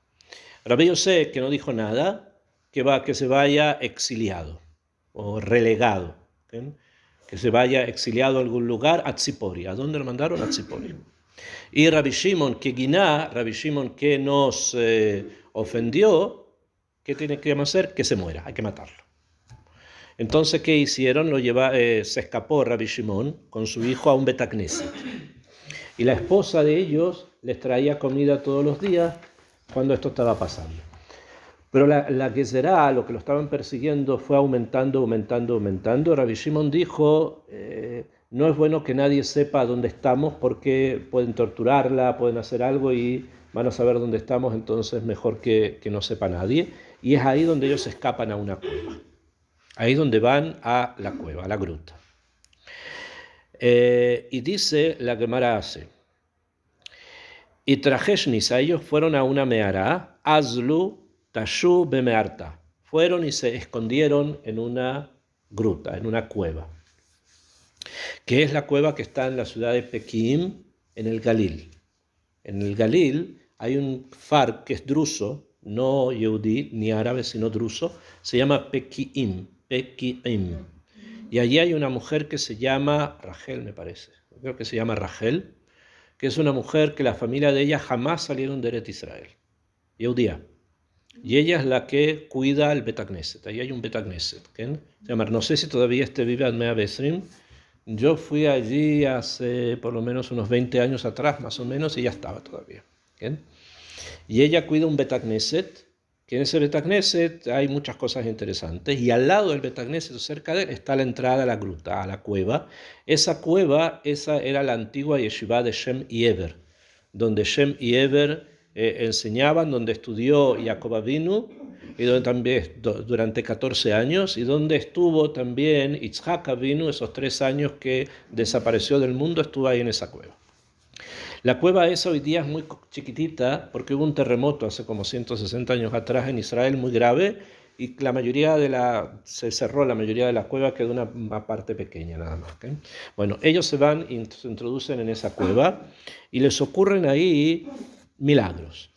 Rabbi Yosef, que no dijo nada, que se vaya exiliado o relegado, ¿sí? Que se vaya exiliado a algún lugar, a Tzipori. ¿A dónde lo mandaron? A Tzipori. Y Rabbi Shimon, que nos ofendió, ¿qué tiene que hacer? Que se muera, hay que matarlo. Entonces, ¿qué hicieron? Se escapó Rabbi Shimon con su hijo a un Betacneset. Y la esposa de ellos les traía comida todos los días cuando esto estaba pasando. Pero la que será, lo que lo estaban persiguiendo, fue aumentando. Rabbi Shimon dijo, no es bueno que nadie sepa dónde estamos porque pueden torturarla, pueden hacer algo y van a saber dónde estamos, entonces mejor que no sepa nadie. Y es ahí donde ellos escapan a una cueva. Ahí donde van a la cueva, a la gruta. Y dice la Gemara hace, y Trajeshnis, a ellos fueron a una mehará, Azlu Tashu Bemearta. Fueron y se escondieron en una gruta, en una cueva, que es la cueva que está en la ciudad de Pekim, en el Galil. En el Galil hay un far que es druso, no yehudí ni árabe, sino druso, se llama Pekim. Y allí hay una mujer que se llama Rachel, me parece. Creo que se llama Rachel, que es una mujer que la familia de ella jamás salieron de Eretz Israel. Yehudía. Y ella es la que cuida el Betacneset. Ahí hay un Betacneset. Se llama, no sé si todavía vive en Mea Besrim. Yo fui allí hace por lo menos unos 20 años atrás, más o menos, y ya estaba todavía. Y ella cuida un Betacneset, que en ese Betacneset hay muchas cosas interesantes. Y al lado del Betacneset, cerca de él, está la entrada a la gruta, a la cueva. Esa cueva, esa era la antigua yeshiva de Shem y Eber, donde Shem y Eber enseñaban, donde estudió Jacob Avinu, y donde también durante 14 años, y donde estuvo también Yitzhak Avinu, esos 3 años que desapareció del mundo, estuvo ahí en esa cueva. La cueva esa hoy día es muy chiquitita porque hubo un terremoto hace como 160 años atrás en Israel muy grave y se cerró la mayoría de la cueva, quedó una parte pequeña nada más. ¿Okay? Bueno, ellos se van y se introducen en esa cueva y les ocurren ahí milagros.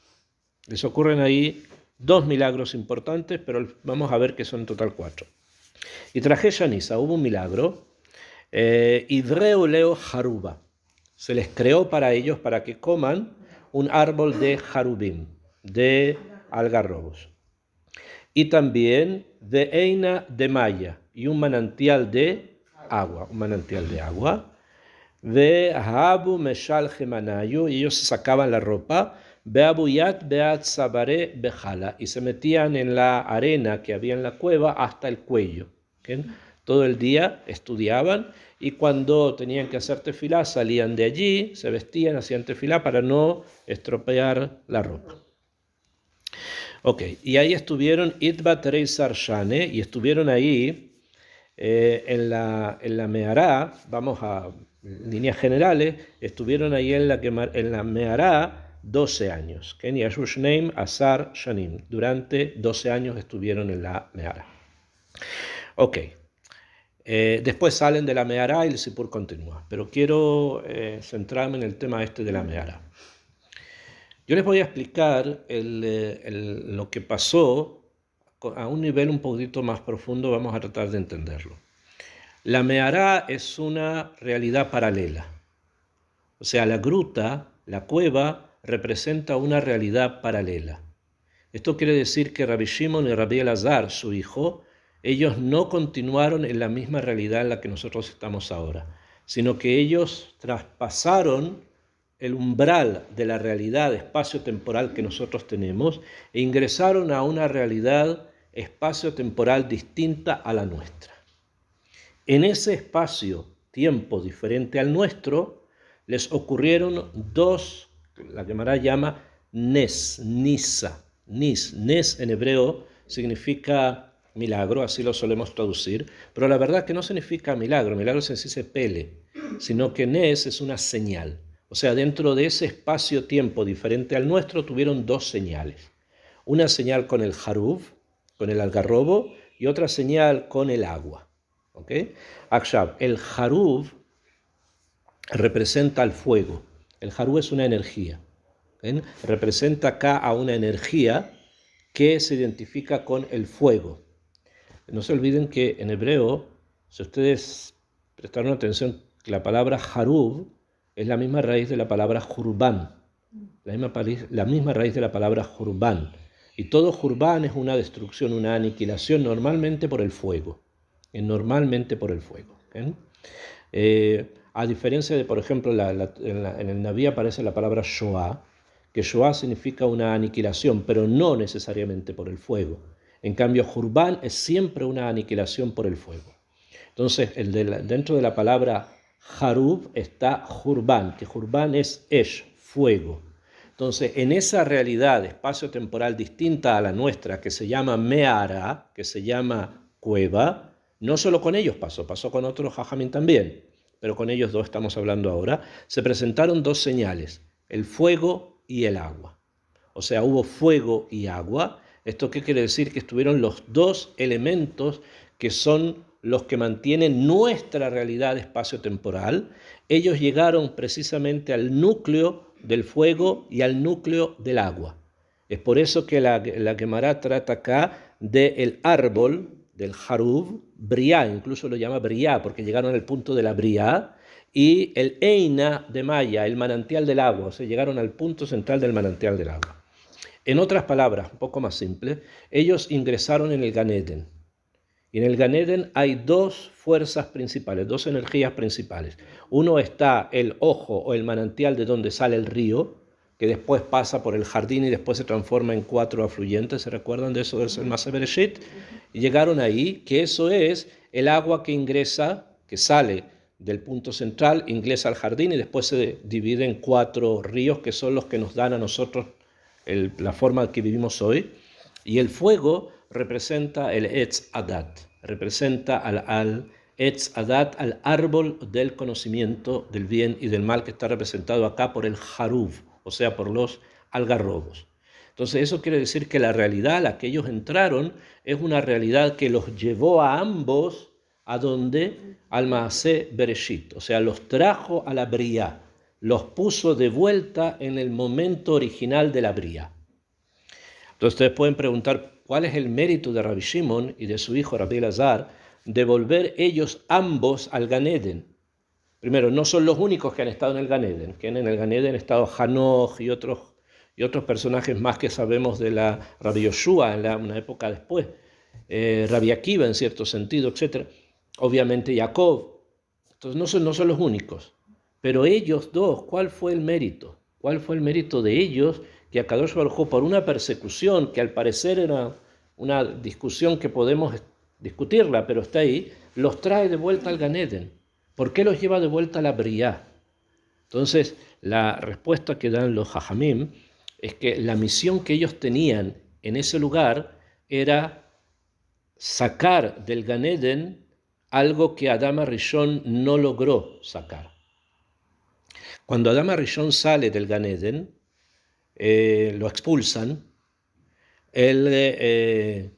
Les ocurren ahí 2 milagros importantes, pero vamos a ver que son en total 4. Y traje Shanisa, hubo un milagro, Idreu Leo Haruba. Se les creó para ellos para que coman un árbol de jarubim, de algarrobos. Y también de Eina de Maya, y un manantial de agua. De Habu Meshal Gemanayu, y ellos se sacaban la ropa, Beabuyat Beat Sabare Bejala, y se metían en la arena que había en la cueva hasta el cuello. ¿Okay? Todo el día estudiaban y cuando tenían que hacer tefilá salían de allí, se vestían, hacían tefilá para no estropear la ropa. Ok, y ahí estuvieron Itba Tereisar Shane, y estuvieron ahí en la Mehará, vamos a líneas generales, estuvieron ahí en la Mehará 12 años. Yashush Neim Asar Shanim, durante 12 años estuvieron en la Mehará. Ok. Después salen de la Mehará y el Sipur continúa. Pero quiero centrarme en el tema de la Mehará. Yo les voy a explicar lo que pasó a un nivel un poquito más profundo. Vamos a tratar de entenderlo. La Mehará es una realidad paralela. O sea, la gruta, la cueva, representa una realidad paralela. Esto quiere decir que Rabbi Shimon y Rabbi Elazar, su hijo, ellos no continuaron en la misma realidad en la que nosotros estamos ahora, sino que ellos traspasaron el umbral de la realidad espacio-temporal que nosotros tenemos e ingresaron a una realidad espacio-temporal distinta a la nuestra. En ese espacio-tiempo diferente al nuestro, les ocurrieron 2, la Gemara llama Nes, Nisa. Nes en hebreo significa milagro, así lo solemos traducir, pero la verdad que no significa milagro se dice pele, sino que Nes es una señal. O sea, dentro de ese espacio-tiempo diferente al nuestro tuvieron 2 señales. Una señal con el Haruv, con el algarrobo, y otra señal con el agua. ¿ok? Akshav, el Haruv representa el fuego. El Haruv es una energía. ¿Ven? Representa acá a una energía que se identifica con el fuego. No se olviden que en hebreo, si ustedes prestaron atención, la palabra Haruv es la misma raíz de la palabra Jurban. La misma raíz de la palabra Jurban. Y todo Jurban es una destrucción, una aniquilación, normalmente por el fuego. Normalmente por el fuego. A diferencia de, por ejemplo, en el Naví aparece la palabra Shoah, que Shoah significa una aniquilación, pero no necesariamente por el fuego. En cambio, Jurban es siempre una aniquilación por el fuego. Entonces, dentro de la palabra Harub está Jurban, que Jurban es Esh, fuego. Entonces, en esa realidad espacio-temporal distinta a la nuestra, que se llama Meara, que se llama cueva, no solo con ellos pasó con otros Jajamín también, pero con ellos dos estamos hablando ahora, se presentaron dos señales, el fuego y el agua. O sea, hubo fuego y agua. ¿Esto qué quiere decir? Que estuvieron los dos elementos que son los que mantienen nuestra realidad espacio-temporal. Ellos llegaron precisamente al núcleo del fuego y al núcleo del agua. Es por eso que la Gemara trata acá del árbol, del Haruv, Briá, incluso lo llama Briá, porque llegaron al punto de la Briá, y el Eina de Maya, el manantial del agua, o sea, llegaron al punto central del manantial del agua. En otras palabras, un poco más simple, ellos ingresaron en el Gan Eden. Y en el Gan Eden hay dos fuerzas principales, dos energías principales. Uno está el ojo o el manantial de donde sale el río, que después pasa por el jardín y después se transforma en 4 afluentes. ¿Se recuerdan de eso del Maaseh Bereshit? Y llegaron ahí, que eso es el agua que ingresa, que sale del punto central, ingresa al jardín y después se divide en 4 ríos, que son los que nos dan a nosotros la forma que vivimos hoy. Y el fuego representa el Etz Adat, representa al Etz Adat, al árbol del conocimiento del bien y del mal, que está representado acá por el Haruv, o sea, por los algarrobos. Entonces eso quiere decir que la realidad a la que ellos entraron es una realidad que los llevó a ambos a donde al Maaseh Bereshit, o sea, los trajo a la Briá, los puso de vuelta en el momento original de la Briá. Entonces ustedes pueden preguntar cuál es el mérito de Rabbi Shimon y de su hijo Rabbi Elazar de volver ellos ambos al Gan Eden. Primero, no son los únicos que han estado en el Gan Eden, que en el Gan Eden han estado Hanoch y otros personajes más que sabemos de la Rabbi Yoshua en una época después, Rabbi Akiva en cierto sentido, etc. Obviamente Jacob. Entonces no son los únicos. Pero ellos dos, ¿cuál fue el mérito? ¿Cuál fue el mérito de ellos? Que Akadosh Baruj Hu, por una persecución que al parecer era una discusión que podemos discutirla, pero está ahí, los trae de vuelta al Gan Eden. ¿Por qué los lleva de vuelta a la Briá? Entonces, la respuesta que dan los Jajamim es que la misión que ellos tenían en ese lugar era sacar del Gan Eden algo que Adán Rishon no logró sacar. Cuando Adán Rishon sale del Gan Eden, lo expulsan, él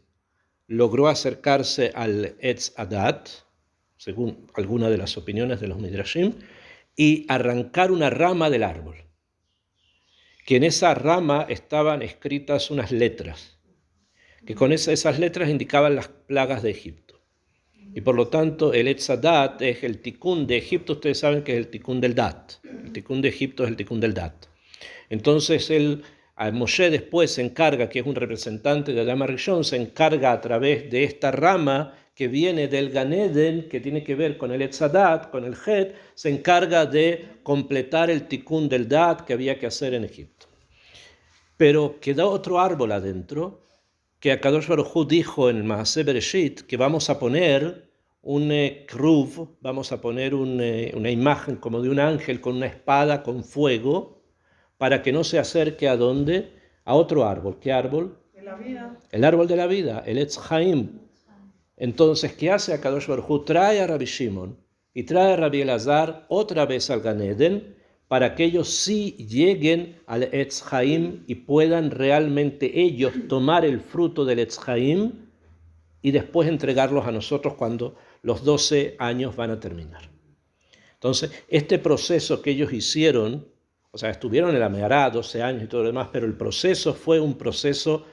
logró acercarse al Etz Adat, según algunas de las opiniones de los Midrashim, y arrancar una rama del árbol, que en esa rama estaban escritas unas letras, que con esas letras indicaban las plagas de Egipto. Y por lo tanto el Etz Adat es el Tikkun de Egipto. Ustedes saben que es el Tikkun del Dat. El Tikkun de Egipto es el Tikkun del Dat. Entonces Moshe después se encarga, que es un representante de Adán Rishon, se encarga a través de esta rama que viene del Gan Eden, que tiene que ver con el Etz Adat, con el Het, se encarga de completar el Tikkun del Dat que había que hacer en Egipto. Pero quedó otro árbol adentro, que Akadosh Baruj Hu dijo en el Maaseh Bereshit que vamos a poner un kruv, vamos a poner una imagen como de un ángel con una espada con fuego, para que no se acerque a dónde, a otro árbol. ¿Qué árbol? El árbol de la vida, el Etz Haim. Entonces, ¿qué hace Akadosh Baruj Hu? Trae a Rabbi Shimon y trae a Rabbi Elazar otra vez al Gan Eden, para que ellos sí lleguen al Etz Haim y puedan realmente ellos tomar el fruto del Etz Haim y después entregarlos a nosotros cuando los 12 años van a terminar. Entonces, este proceso que ellos hicieron, o sea, estuvieron en la Mehará 12 años y todo lo demás, pero el proceso fue un proceso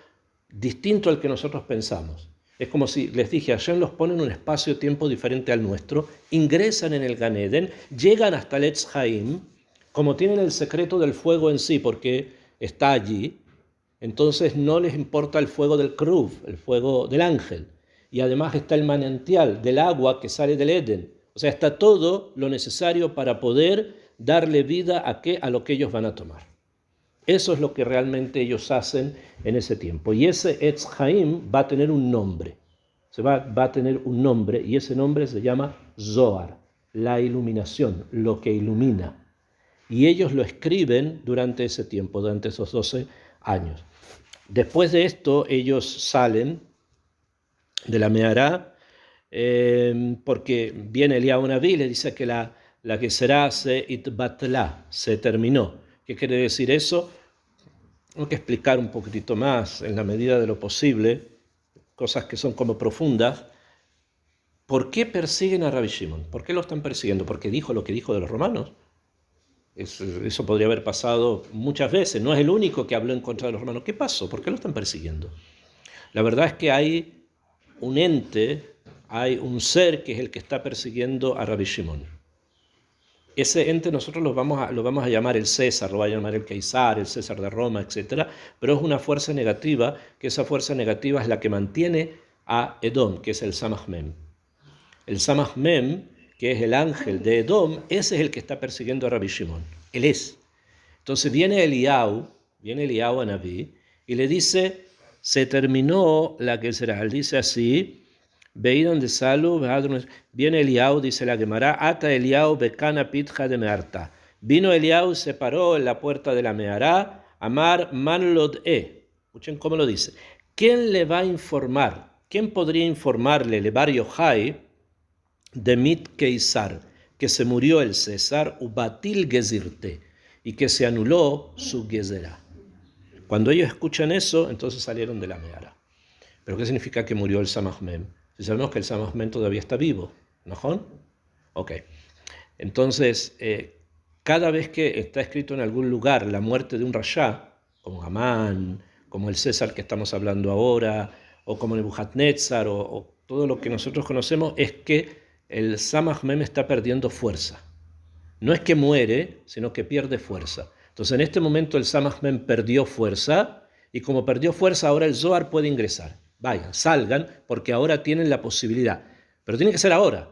distinto al que nosotros pensamos. Es como si les dije, Hashem los pone en un espacio-tiempo diferente al nuestro, ingresan en el Gan Eden, llegan hasta el Etz Haim, como tienen el secreto del fuego en sí, porque está allí, entonces no les importa el fuego del Kruv, el fuego del ángel, y además está el manantial del agua que sale del Eden. O sea, está todo lo necesario para poder darle vida a lo que ellos van a tomar. Eso es lo que realmente ellos hacen en ese tiempo. Y ese Etz Haim va a tener un nombre. Va a tener un nombre, y ese nombre se llama Zohar, la iluminación, lo que ilumina. Y ellos lo escriben durante ese tiempo, durante esos 12 años. Después de esto, ellos salen de la Mehará, porque viene Eliyahu Naví y le dice que la que será se itbatla, se terminó. ¿Qué quiere decir eso? Tengo que explicar un poquitito más, en la medida de lo posible, cosas que son como profundas. ¿Por qué persiguen a Rabbi Shimon? ¿Por qué lo están persiguiendo? ¿Porque dijo lo que dijo de los romanos? Eso podría haber pasado muchas veces. No es el único que habló en contra de los romanos. ¿Qué pasó? ¿Por qué lo están persiguiendo? La verdad es que hay un ente, hay un ser que es el que está persiguiendo a Rabbi Shimon. Ese ente nosotros lo vamos a llamar el César, lo va a llamar el Caesar, el César de Roma, etc. Pero es una fuerza negativa, que esa fuerza negativa es la que mantiene a Edom, que es el Samach Mem. El Samach Mem, que es el ángel de Edom, ese es el que está persiguiendo a Rabbi Shimon. Él es. Entonces viene Eliyahu a Naví, y le dice, se terminó la que será. Él dice así, Veidon de Salu, viene Eliyahu, dice la Gemara, Ata Eliyahu bekana pitja de Meharta. Vino Eliyahu, se paró en la puerta de la Mehará, Amar man lod'e. Escuchen cómo lo dice. ¿Quién le va a informar? ¿Quién podría informarle, Levar Yochai, de Mit Keisar, que se murió el César, Ubatil Gezirte, y que se anuló su Gezerá? Cuando ellos escuchan eso, entonces salieron de la Mehará. ¿Pero qué significa que murió el Samach Mem? Si sabemos que el Samach Mem todavía está vivo, ¿no? Ok. Entonces, cada vez que está escrito en algún lugar la muerte de un Rasha, como Amán, como el César que estamos hablando ahora, o como Nebuchadnezzar, o todo lo que nosotros conocemos, es que el Samach Mem está perdiendo fuerza. No es que muere, sino que pierde fuerza. Entonces, en este momento el Samach Mem perdió fuerza, y como perdió fuerza, ahora el Zohar puede ingresar. Vayan, salgan, porque ahora tienen la posibilidad. Pero tiene que ser ahora,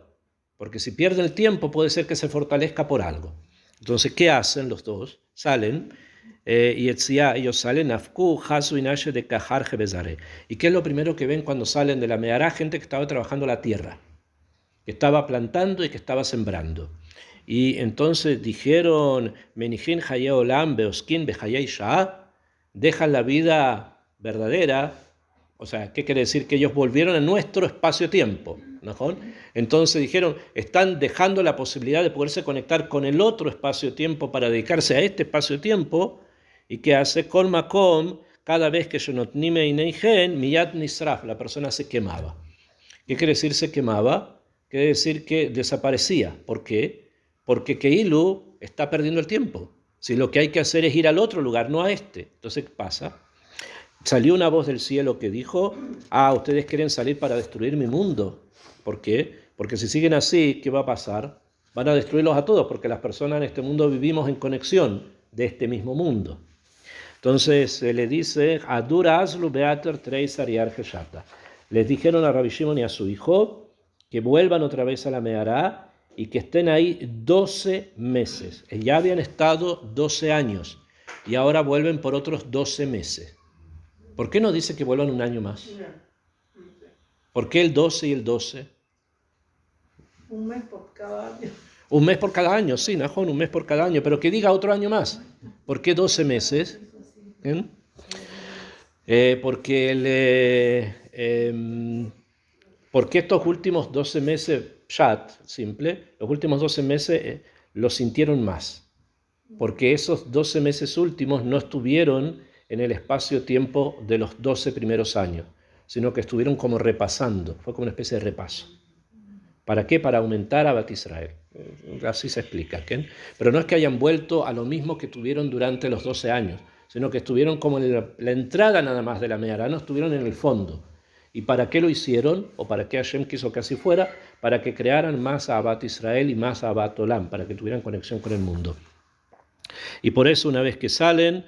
porque si pierden el tiempo puede ser que se fortalezca por algo. Entonces, ¿qué hacen los dos? Salen, y ellos salen, Afku, Hasu y Nashe de Kahar Jebezare. ¿Y qué es lo primero que ven cuando salen de la Mehará? Gente que estaba trabajando la tierra, que estaba plantando y que estaba sembrando. Y entonces dijeron, Menijin Hayeh Olam Beoskin Behayei Shah, dejan la vida verdadera. O sea, ¿qué quiere decir? Que ellos volvieron a nuestro espacio-tiempo, ¿no? Entonces dijeron, están dejando la posibilidad de poderse conectar con el otro espacio-tiempo para dedicarse a este espacio-tiempo. ¿Y qué hace? Kol makom, cada vez que Shenotnime Ineigen, Miyat Nisraf, la persona se quemaba. ¿Qué quiere decir se quemaba? Quiere decir que desaparecía. ¿Por qué? Porque Keilu está perdiendo el tiempo. Si lo que hay que hacer es ir al otro lugar, no a este. Entonces, ¿qué pasa? Salió una voz del cielo que dijo, ustedes quieren salir para destruir mi mundo. ¿Por qué? Porque si siguen así, ¿qué va a pasar? Van a destruirlos a todos, porque las personas en este mundo vivimos en conexión de este mismo mundo. Entonces se le dice, Adura Aslu Beater Treisar Yar Geshata. Les dijeron a Rabbi Shimon y a su hijo que vuelvan otra vez a la Mehará y que estén ahí 12 meses. Ya habían estado 12 años y ahora vuelven por otros 12 meses. ¿Por qué no dice que vuelvan un año más? ¿Por qué el 12 y el 12? Un mes por cada año. Un mes por cada año, sí, Najón, un mes por cada año, pero que diga otro año más. ¿Por qué 12 meses? Porque estos últimos 12 meses, simple, los últimos 12 meses los sintieron más. Porque esos 12 meses últimos no estuvieron en el espacio-tiempo de los 12 primeros años, sino que estuvieron como repasando, fue como una especie de repaso. ¿Para qué? Para aumentar a Bat Israel. Así se explica. ¿Okay? Pero no es que hayan vuelto a lo mismo que tuvieron durante los 12 años, sino que estuvieron como en la entrada nada más de la Mehará, no estuvieron en el fondo. ¿Y para qué lo hicieron? ¿O para qué Hashem quiso que así fuera? Para que crearan más a Bat Israel y más a Bat Olam, para que tuvieran conexión con el mundo. Y por eso una vez que salen,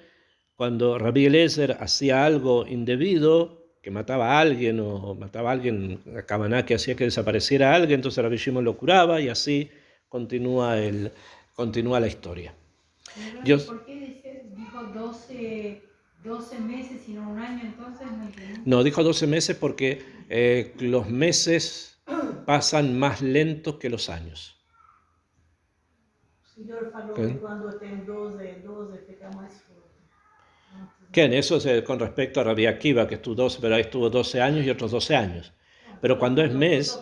cuando Rabbi Eliezer hacía algo indebido, que mataba a alguien o mataba a alguien, la Kavaná que hacía que desapareciera alguien, entonces Rabbi Shimon lo curaba y así continúa la historia. ¿Por qué dijo 12 meses y no un año entonces? No, dijo 12 meses porque los meses pasan más lentos que los años. O senhor falou que quando tem 12 fica mais forte. Eso es con respecto a Rabbi Akiva, que estuvo 12 años y otros 12 años. Pero cuando es mes...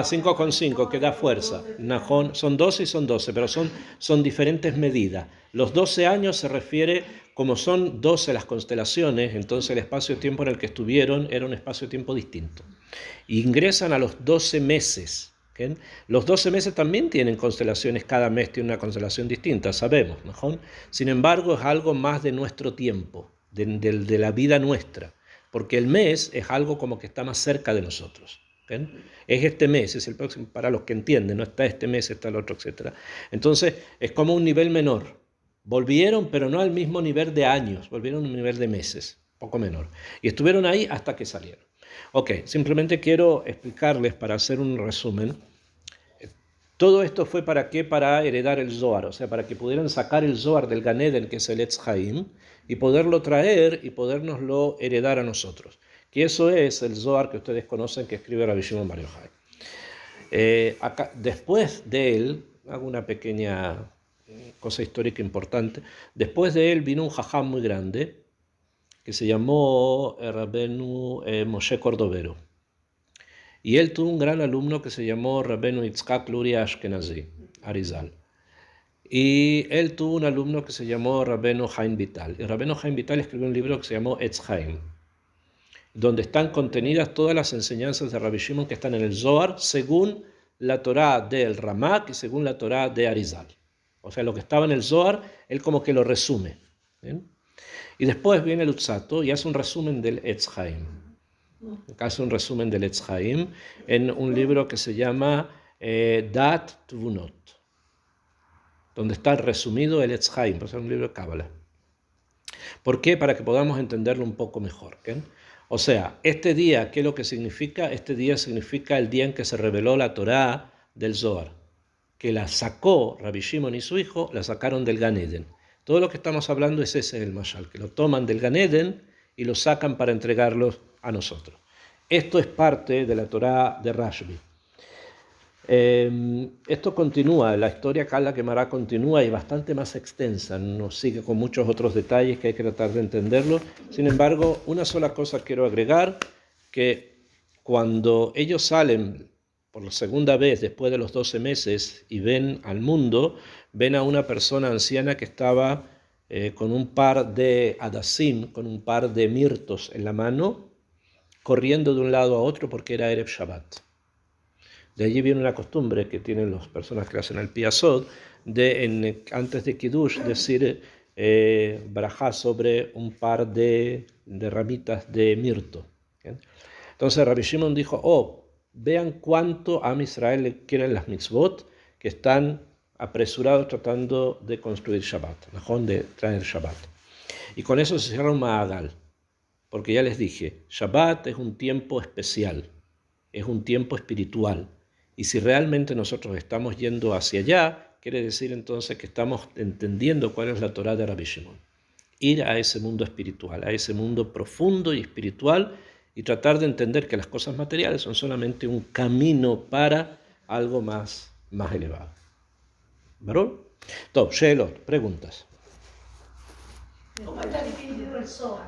5 con 5, que da fuerza. Nahón, son 12 y son 12, pero son diferentes medidas. Los 12 años se refiere, como son 12 las constelaciones, entonces el espacio-tiempo en el que estuvieron era un espacio-tiempo distinto. Y ingresan a los 12 meses. ¿Okay? Los 12 meses también tienen constelaciones, cada mes tiene una constelación distinta, sabemos, ¿no? Sin embargo, es algo más de nuestro tiempo, de la vida nuestra, porque el mes es algo como que está más cerca de nosotros. ¿Okay? Es este mes, es el próximo, para los que entienden, no está este mes, está el otro, etc. Entonces, es como un nivel menor. Volvieron, pero no al mismo nivel de años, volvieron a un nivel de meses, poco menor. Y estuvieron ahí hasta que salieron. Ok, simplemente quiero explicarles para hacer un resumen. Todo esto fue ¿para qué? Para heredar el Zohar, o sea, para que pudieran sacar el Zohar del Gan Eden, que es el Etz Haim, y poderlo traer y podernoslo heredar a nosotros. Que eso es el Zohar que ustedes conocen, que escribe Rabbi Shimon Bar Yochai. Después de él, hago una pequeña cosa histórica importante, después de él vino un jajam muy grande, que se llamó Rabenu Moshe Cordovero. Y él tuvo un gran alumno que se llamó Rabenu Yitzhak Luria Ashkenazi, Arizal. Y él tuvo un alumno que se llamó Rabenu Haim Vital. Y Rabenu Haim Vital escribió un libro que se llamó Etz Haim, donde están contenidas todas las enseñanzas de Rabbi Shimon que están en el Zohar, según la Torá del Ramak y según la Torá de Arizal. O sea, lo que estaba en el Zohar, él como que lo resume. ¿Bien? Y después viene el Utsato y hace un resumen del Etz Haim. Hace un resumen del Etz Haim en un libro que se llama Dat Tvunot, donde está resumido el Etz Haim, es un libro de Cábala. ¿Por qué? Para que podamos entenderlo un poco mejor. ¿Okay? O sea, este día, ¿qué es lo que significa? Este día significa el día en que se reveló la Torá del Zohar, que la sacó Rabbi Shimon y su hijo, la sacaron del Gan Eden. Todo lo que estamos hablando es ese el mashal, que lo toman del Gan Eden y lo sacan para entregarlos a nosotros. Esto es parte de la Torá de Rashbi. Esto continúa, la historia acá en la Gemara continúa y bastante más extensa, nos sigue con muchos otros detalles que hay que tratar de entenderlo. Sin embargo, una sola cosa quiero agregar, que cuando ellos salen por la segunda vez después de los 12 meses y ven al mundo, ven a una persona anciana que estaba con un par de adasim, con un par de mirtos en la mano, corriendo de un lado a otro porque era Erev Shabbat. De allí viene una costumbre que tienen las personas que hacen el Piyasod, de antes de Kiddush decir barajá sobre un par de ramitas de mirto. ¿Okay? Entonces Rabbi Shimon dijo, vean cuánto a Israel le quieren las mitzvot, que están apresurados tratando de construir Shabbat, de traer Shabbat. Y con eso se cierra un Ma'agal, porque ya les dije, Shabbat es un tiempo especial, es un tiempo espiritual. Y si realmente nosotros estamos yendo hacia allá, quiere decir entonces que estamos entendiendo cuál es la Torá de Rabbi Shimon. Ir a ese mundo espiritual, a ese mundo profundo y espiritual, y tratar de entender que las cosas materiales son solamente un camino para algo más elevado. ¿Varón? Top, Sheelot, preguntas. ¿Cómo está dividido el Zohar?